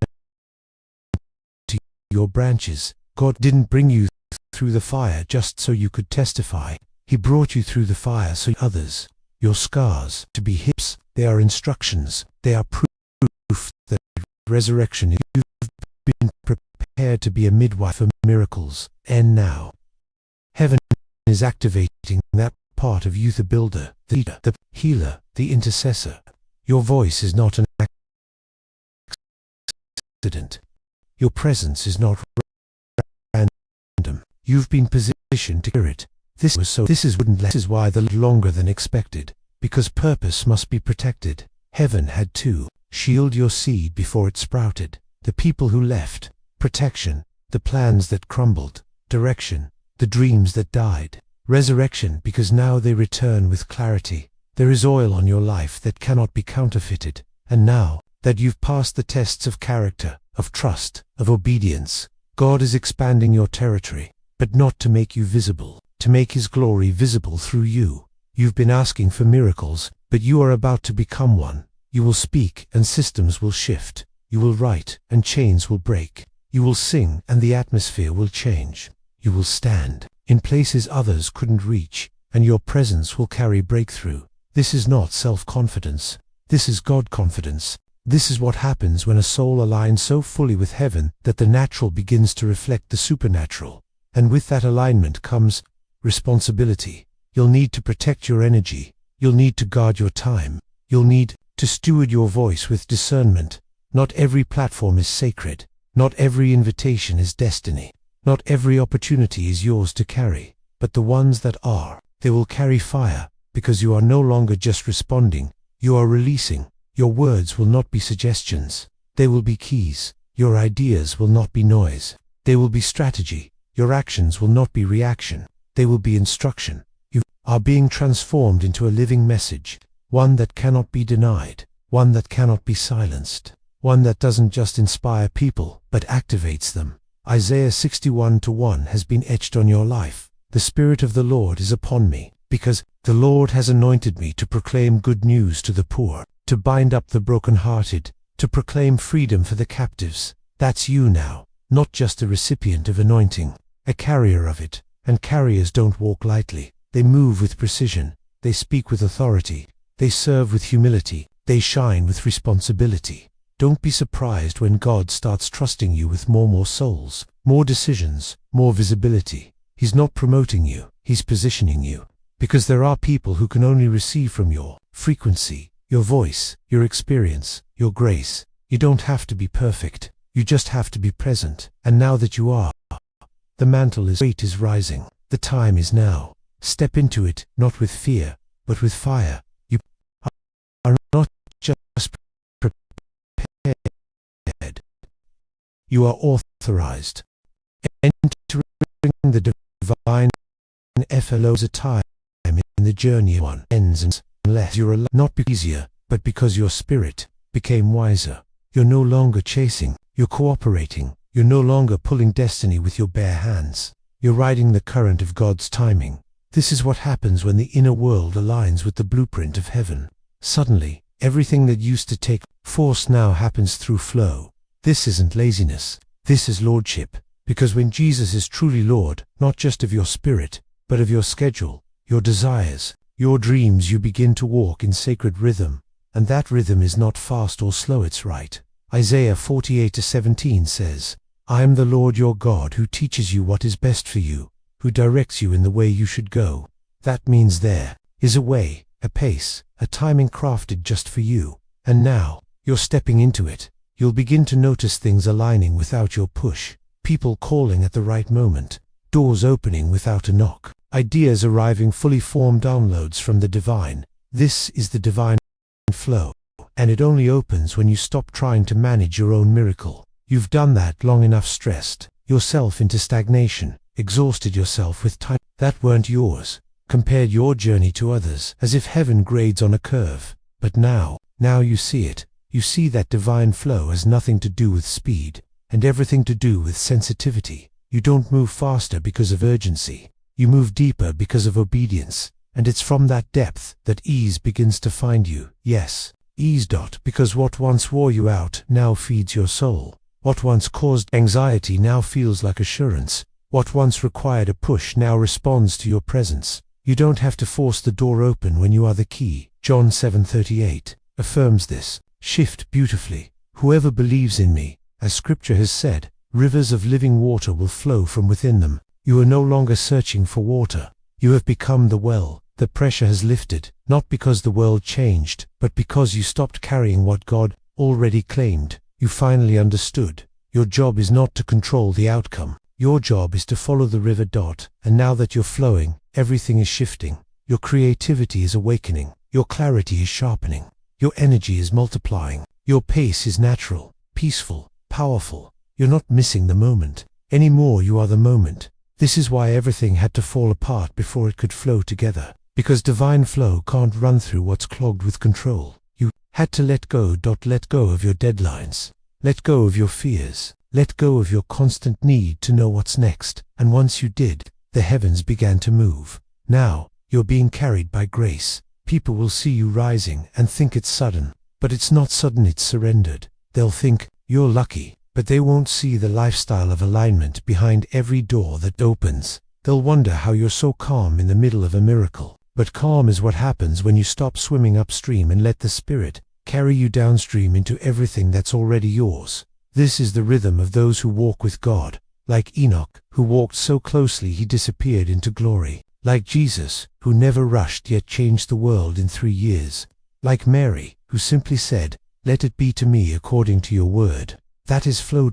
to your branches. God didn't bring you through the fire just so you could testify. He brought you through the fire so others, your scars, to be hips. They are instructions. They are proof that resurrection. You've been prepared to be a midwife for miracles. And now, heaven is activating that part of you, the builder, the leader, the healer, the intercessor. Your voice is not an accident. Your presence is not random. You've been positioned to hear it. This is why the longer than expected, because purpose must be protected. Heaven had to shield your seed before it sprouted. The people who left, protection, the plans that crumbled, direction, the dreams that died, resurrection, because now they return with clarity. There is oil on your life that cannot be counterfeited, and now that you've passed the tests of character, of trust, of obedience, God is expanding your territory, but not to make you visible, to make his glory visible through you. You've been asking for miracles, but you are about to become one. You will speak and systems will shift. You will write and chains will break. You will sing and the atmosphere will change. You will stand in places others couldn't reach, and your presence will carry breakthrough. This is not self-confidence. This is God confidence. This is what happens when a soul aligns so fully with heaven that the natural begins to reflect the supernatural. And with that alignment comes responsibility. You'll need to protect your energy. You'll need to guard your time. You'll need to steward your voice with discernment. Not every platform is sacred. Not every invitation is destiny. Not every opportunity is yours to carry. But the ones that are, they will carry fire, because you are no longer just responding. You are releasing. Your words will not be suggestions. They will be keys. Your ideas will not be noise. They will be strategy. Your actions will not be reaction. They will be instruction. You are being transformed into a living message, one that cannot be denied, one that cannot be silenced, one that doesn't just inspire people, but activates them. Isaiah 61:1 has been etched on your life. The Spirit of the Lord is upon me, because the Lord has anointed me to proclaim good news to the poor, to bind up the brokenhearted, to proclaim freedom for the captives. That's you now, not just a recipient of anointing, a carrier of it. And carriers don't walk lightly. They move with precision. They speak with authority. They serve with humility. They shine with responsibility. Don't be surprised when God starts trusting you with more souls, more decisions, more visibility. He's not promoting you, He's positioning you. Because there are people who can only receive from your frequency, your voice, your experience, your grace. You don't have to be perfect. You just have to be present. And now that you are, the weight is rising. The time is now. Step into it, not with fear, but with fire. You are not just prepared. You are authorized. Entering the divine FLO is a time in the journey one ends unless you're not easier, but because your spirit became wiser. You're no longer chasing, you're cooperating. You're no longer pulling destiny with your bare hands. You're riding the current of God's timing. This is what happens when the inner world aligns with the blueprint of heaven. Suddenly, everything that used to take force now happens through flow. This isn't laziness. This is lordship. Because when Jesus is truly Lord, not just of your spirit, but of your schedule, your desires, your dreams, you begin to walk in sacred rhythm. And that rhythm is not fast or slow, it's right. Isaiah 48:17 says, I am the Lord your God who teaches you what is best for you, who directs you in the way you should go. That means there is a way, a pace, a timing crafted just for you. And now, you're stepping into it. You'll begin to notice things aligning without your push, people calling at the right moment, doors opening without a knock, ideas arriving fully formed, downloads from the divine. This is the divine flow. And it only opens when you stop trying to manage your own miracle. You've done that long enough, stressed yourself into stagnation, exhausted yourself with time that weren't yours, compared your journey to others as if heaven grades on a curve. But now you see it. You see that divine flow has nothing to do with speed and everything to do with sensitivity. You don't move faster because of urgency. You move deeper because of obedience. And it's from that depth that ease begins to find you. Yes. Ease. Because what once wore you out now feeds your soul. What once caused anxiety now feels like assurance. What once required a push now responds to your presence. You don't have to force the door open when you are the key. John 7:38 affirms this shift beautifully. Whoever believes in me, as Scripture has said, rivers of living water will flow from within them. You are no longer searching for water. You have become the well. The pressure has lifted, not because the world changed, but because you stopped carrying what God already claimed. You finally understood. Your job is not to control the outcome. Your job is to follow the river. And now that you're flowing, everything is shifting. Your creativity is awakening. Your clarity is sharpening. Your energy is multiplying. Your pace is natural, peaceful, powerful. You're not missing the moment anymore. You are the moment. This is why everything had to fall apart before it could flow together. Because divine flow can't run through what's clogged with control. You had to let go. Let go of your deadlines. Let go of your fears. Let go of your constant need to know what's next. And once you did, the heavens began to move. Now, you're being carried by grace. People will see you rising and think it's sudden. But it's not sudden, it's surrendered. They'll think you're lucky, but they won't see the lifestyle of alignment behind every door that opens. They'll wonder how you're so calm in the middle of a miracle. But calm is what happens when you stop swimming upstream and let the Spirit carry you downstream into everything that's already yours. This is the rhythm of those who walk with God. Like Enoch, who walked so closely he disappeared into glory. Like Jesus, who never rushed yet changed the world in 3 years. Like Mary, who simply said, "Let it be to me according to your word." That is flow.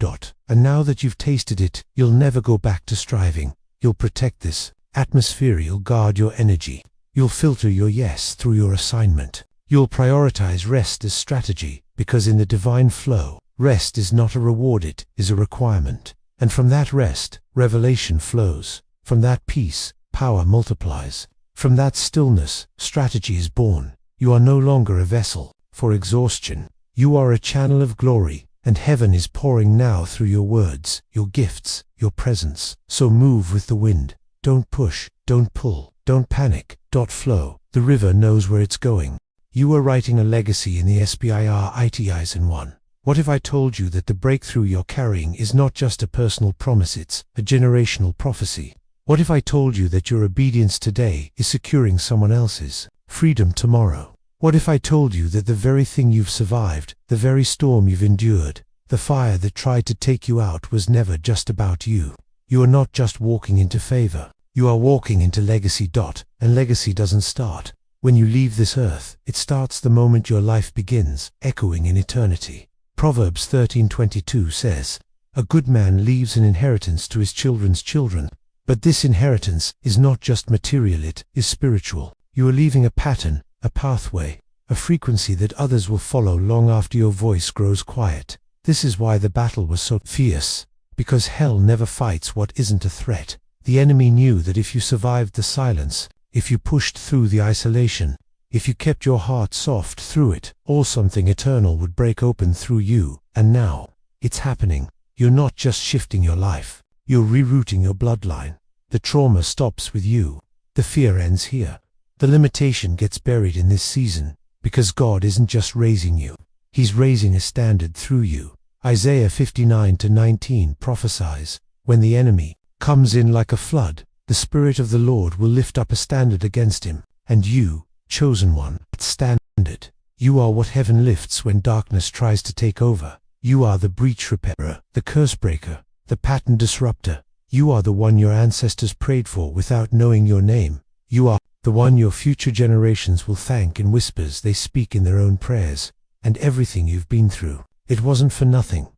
And now that you've tasted it, you'll never go back to striving. You'll protect this atmosphere. You'll guard your energy. You'll filter your yes through your assignment. You'll prioritize rest as strategy, because in the divine flow, rest is not a reward, it is a requirement. And from that rest, revelation flows. From that peace, power multiplies. From that stillness, strategy is born. You are no longer a vessel for exhaustion. You are a channel of glory, and heaven is pouring now through your words, your gifts, your presence. So move with the wind. Don't push, don't pull, don't panic. Flow. The river knows where it's going. You are writing a legacy in the SPIRITIs in one. What if I told you that the breakthrough you're carrying is not just a personal promise, it's a generational prophecy? What if I told you that your obedience today is securing someone else's freedom tomorrow? What if I told you that the very thing you've survived, the very storm you've endured, the fire that tried to take you out was never just about you? You are not just walking into favor. You are walking into legacy. And legacy doesn't start when you leave this earth. It starts the moment your life begins, echoing in eternity. Proverbs 13:22 says, "A good man leaves an inheritance to his children's children." But this inheritance is not just material, it is spiritual. You are leaving a pattern, a pathway, a frequency that others will follow long after your voice grows quiet. This is why the battle was so fierce, because hell never fights what isn't a threat. The enemy knew that if you survived the silence, if you pushed through the isolation, if you kept your heart soft through it, something eternal would break open through you. And now, it's happening. You're not just shifting your life, you're rerouting your bloodline. The trauma stops with you. The fear ends here. The limitation gets buried in this season, because God isn't just raising you, He's raising a standard through you. Isaiah 59:19 prophesies, "When the enemy comes in like a flood, the Spirit of the Lord will lift up a standard against him, and you, chosen one, that standard. You are what heaven lifts when darkness tries to take over. You are the breach repairer, the curse breaker, the pattern disruptor. You are the one your ancestors prayed for without knowing your name. You are the one your future generations will thank in whispers they speak in their own prayers. And everything you've been through, it wasn't for nothing.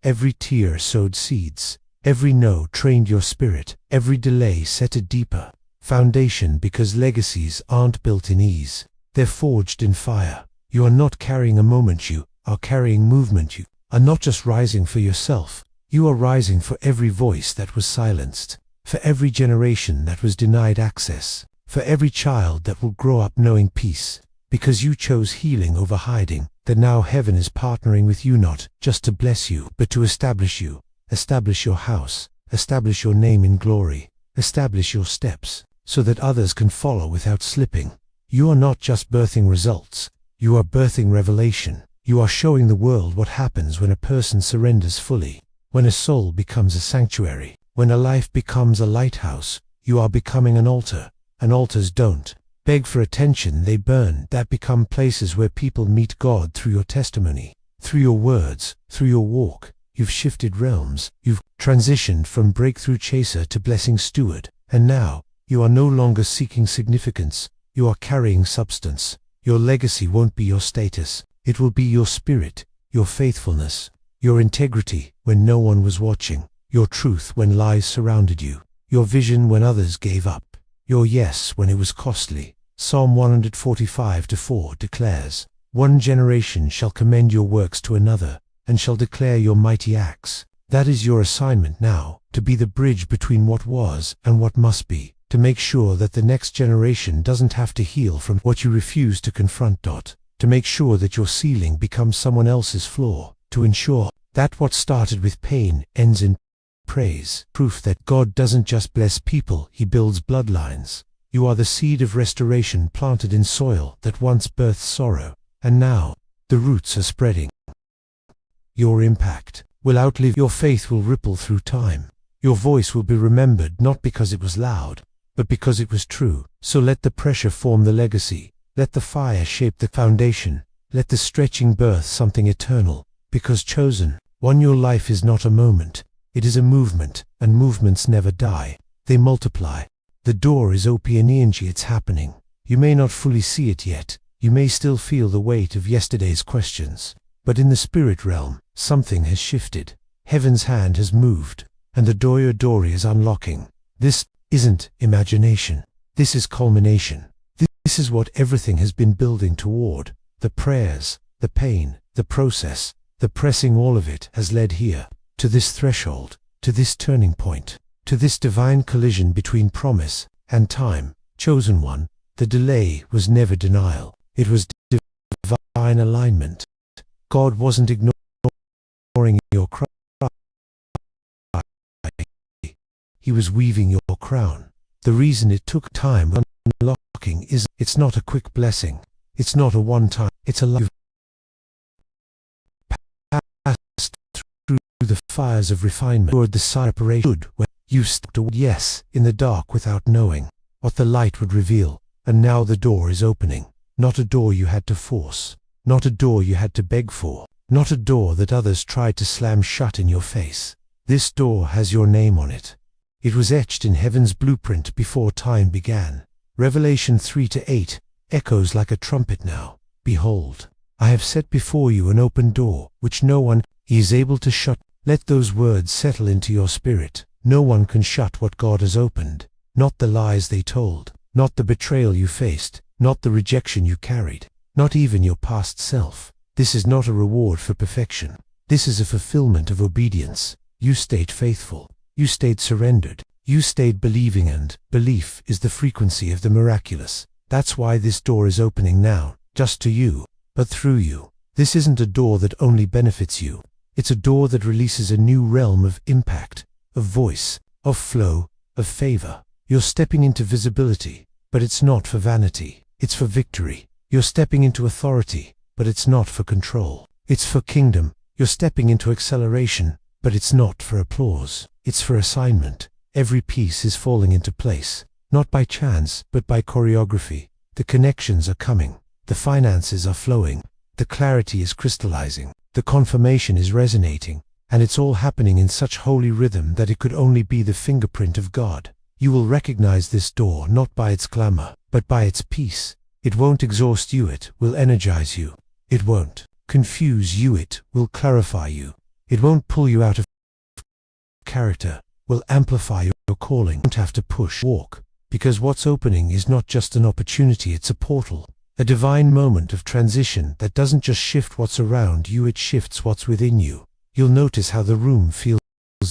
Every tear sowed seeds. Every no trained your spirit. Every delay set a deeper foundation, because legacies aren't built in ease. They're forged in fire. You are not carrying a moment, you are carrying movement. You are not just rising for yourself. You are rising for every voice that was silenced, for every generation that was denied access, for every child that will grow up knowing peace, because you chose healing over hiding. That now heaven is partnering with you, not just to bless you, but to establish you, establish your house, establish your name in glory, establish your steps, so that others can follow without slipping. You are not just birthing results, you are birthing revelation. You are showing the world what happens when a person surrenders fully, when a soul becomes a sanctuary, when a life becomes a lighthouse. You are becoming an altar, and altars don't beg for attention, they burn. That become places where people meet God through your testimony, through your words, through your walk. You've shifted realms. You've transitioned from breakthrough chaser to blessing steward. And now, you are no longer seeking significance. You are carrying substance. Your legacy won't be your status. It will be your spirit, your faithfulness, your integrity when no one was watching, your truth when lies surrounded you, your vision when others gave up, your yes when it was costly. Psalm 145:4 declares, "One generation shall commend your works to another, and shall declare your mighty acts." That is your assignment now, to be the bridge between what was and what must be, to make sure that the next generation doesn't have to heal from what you refuse to confront. To make sure that your ceiling becomes someone else's floor, to ensure that what started with pain ends in praise. Proof that God doesn't just bless people, He builds bloodlines. You are the seed of restoration planted in soil that once birthed sorrow, and now the roots are spreading. Your impact will outlive your faith, will ripple through time. Your voice will be remembered not because it was loud, but because it was true. So let the pressure form the legacy. Let the fire shape the foundation. Let the stretching birth something eternal. Because chosen, one, your life is not a moment. It is a movement, and movements never die. They multiply. The door is open, it's happening. You may not fully see it yet. You may still feel the weight of yesterday's questions. But in the spirit realm, something has shifted. Heaven's hand has moved, and the door is unlocking. This isn't imagination. This is culmination. This is what everything has been building toward. The prayers, the pain, the process, the pressing, all of it has led here, to this threshold, to this turning point, to this divine collision between promise and time. Chosen one, the delay was never denial. It was divine alignment. God wasn't ignoring your cry. He was weaving your crown. The reason it took time unlocking is it's not a quick blessing. It's not a one-time. It's a life passed through the fires of refinement toward the separation when you stepped away, yes, in the dark without knowing what the light would reveal. And now the door is opening. not a door you had to force, not a door you had to beg for, not a door that others tried to slam shut in your face. This door has your name on it. It was etched in heaven's blueprint before time began. Revelation 3-8 echoes like a trumpet now. Behold, I have set before you an open door, which no one is able to shut. Let those words settle into your spirit. No one can shut what God has opened. Not the lies they told, not the betrayal you faced, not the rejection you carried, not even your past self. This is not a reward for perfection. This is a fulfillment of obedience. You stayed faithful. You stayed surrendered. You stayed believing, and belief is the frequency of the miraculous. That's why this door is opening now, just to you, but through you. This isn't a door that only benefits you. It's a door that releases a new realm of impact, of voice, of flow, of favor. You're stepping into visibility, but it's not for vanity. It's for victory. You're stepping into authority, but it's not for control. It's for kingdom. You're stepping into acceleration, but it's not for applause. It's for assignment. Every piece is falling into place, not by chance, but by choreography. The connections are coming. The finances are flowing. The clarity is crystallizing. The confirmation is resonating. And it's all happening in such holy rhythm that it could only be the fingerprint of God. You will recognize this door not by its glamour, but by its peace. It won't exhaust you, it will energize you. It won't confuse you, it will clarify you. It won't pull you out of character, will amplify your calling. You don't have to push, walk, because what's opening is not just an opportunity, it's a portal. A divine moment of transition that doesn't just shift what's around you, it shifts what's within you. You'll notice how the room feels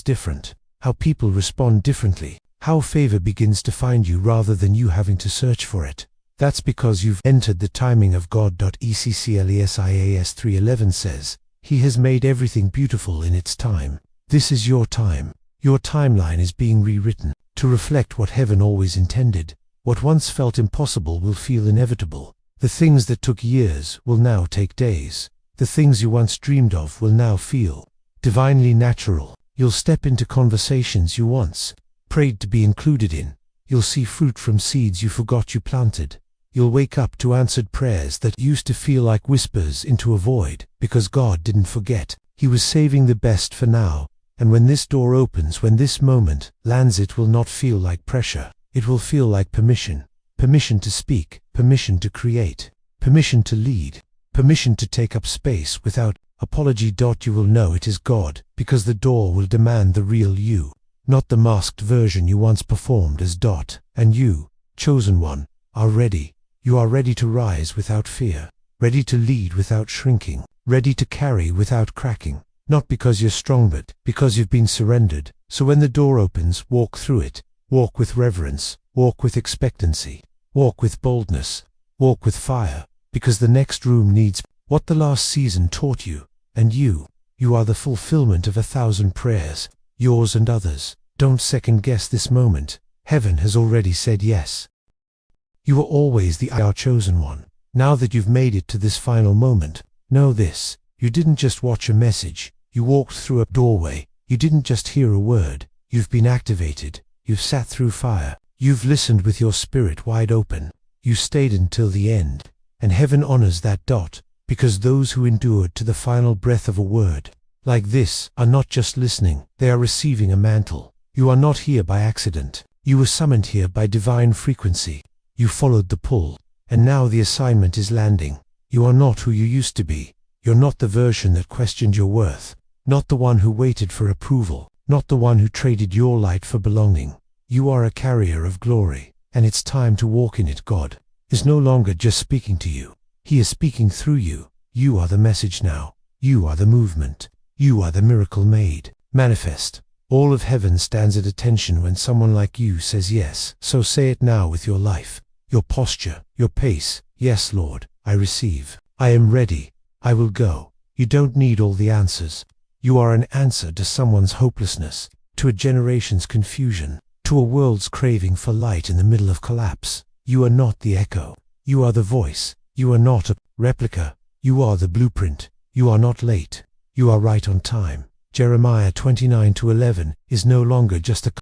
different, how people respond differently, how favor begins to find you rather than you having to search for it. That's because you've entered the timing of God. Ecclesiastes 3:11 says, He has made everything beautiful in its time. This is your time. Your timeline is being rewritten to reflect what heaven always intended. What once felt impossible will feel inevitable. The things that took years will now take days. The things you once dreamed of will now feel divinely natural. You'll step into conversations you once prayed to be included in. You'll see fruit from seeds you forgot you planted. You'll wake up to answered prayers that used to feel like whispers into a void, because God didn't forget. He was saving the best for now. And when this door opens, when this moment lands, it will not feel like pressure. It will feel like permission. Permission to speak, permission to create, permission to lead, permission to take up space without apology. You will know it is God, because the door will demand the real you, not the masked version you once performed as. And you, chosen one, are ready. You are ready to rise without fear, ready to lead without shrinking, ready to carry without cracking. Not because you're strong, but because you've been surrendered. So when the door opens, walk through it. Walk with reverence, walk with expectancy, walk with boldness, walk with fire, because the next room needs what the last season taught you. And you are the fulfillment of 1,000 prayers, yours and others. Don't second guess this moment. Heaven has already said yes. You are always the chosen one. Now that you've made it to this final moment, know this: you didn't just watch a message. You walked through a doorway. You didn't just hear a word. You've been activated. You've sat through fire. You've listened with your spirit wide open. You stayed until the end. And heaven honors that. Because those who endured to the final breath of a word like this are not just listening, they are receiving a mantle. You are not here by accident. You were summoned here by divine frequency. You followed the pull, and now the assignment is landing. You are not who you used to be. You're not the version that questioned your worth, not the one who waited for approval, not the one who traded your light for belonging. You are a carrier of glory, and it's time to walk in it. God is no longer just speaking to you. He is speaking through you. You are the message now. You are the movement. You are the miracle made manifest. All of heaven stands at attention when someone like you says yes. So say it now with your life, your posture, your pace. Yes, Lord, I receive. I am ready. I will go. You don't need all the answers. You are an answer to someone's hopelessness, to a generation's confusion, to a world's craving for light in the middle of collapse. You are not the echo. You are the voice. You are not a replica. You are the blueprint. You are not late. You are right on time. Jeremiah 29:11 is no longer just a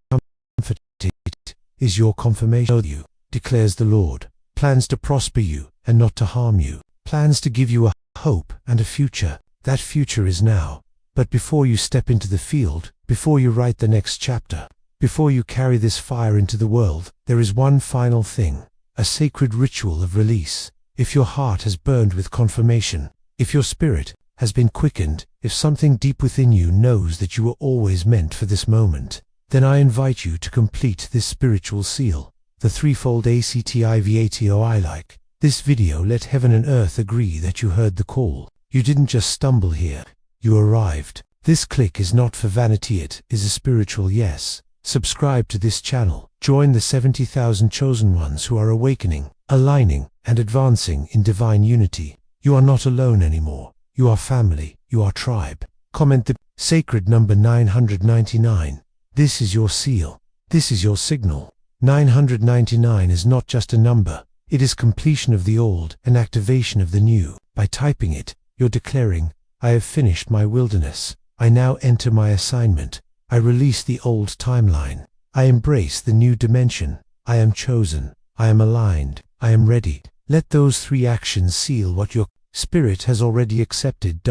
comfort, it is your confirmation. You, declares the Lord. plans to prosper you and not to harm you, plans to give you a hope and a future. That future is now. But before you step into the field, before you write the next chapter, before you carry this fire into the world, there is one final thing, a sacred ritual of release. If your heart has burned with confirmation, if your spirit has been quickened, if something deep within you knows that you were always meant for this moment, then I invite you to complete this spiritual seal, the threefold ACTIVATOI. Like this video, let heaven and earth agree that you heard the call. You didn't just stumble here, you arrived. This click is not for vanity, it is a spiritual yes. Subscribe to this channel. Join the 70,000 chosen ones who are awakening, aligning, and advancing in divine unity. You are not alone anymore. You are family. You are tribe. Comment the sacred number 999. This is your seal. This is your signal. 999 is not just a number. It is completion of the old and activation of the new. By typing it, you're declaring, I have finished my wilderness. I now enter my assignment. I release the old timeline. I embrace the new dimension. I am chosen. I am aligned. I am ready. Let those three actions seal what your spirit has already accepted.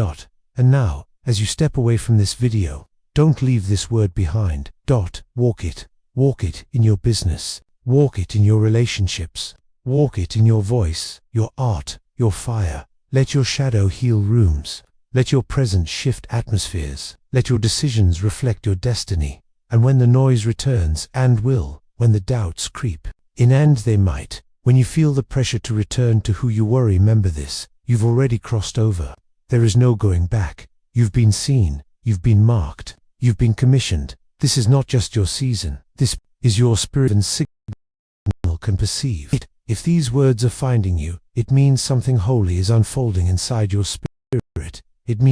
And now, as you step away from this video, don't leave this word behind. Walk it. Walk it in your business. Walk it in your relationships. Walk it in your voice, your art, your fire. Let your shadow heal rooms. Let your presence shift atmospheres. Let your decisions reflect your destiny. And when the noise returns, and will, when the doubts creep in, and they might, when you feel the pressure to return to who you were, remember this, you've already crossed over. There is no going back. You've been seen. You've been marked. You've been commissioned. This is not just your season. This is your spirit and signal can perceive it. If these words are finding you, it means something holy is unfolding inside your spirit. It means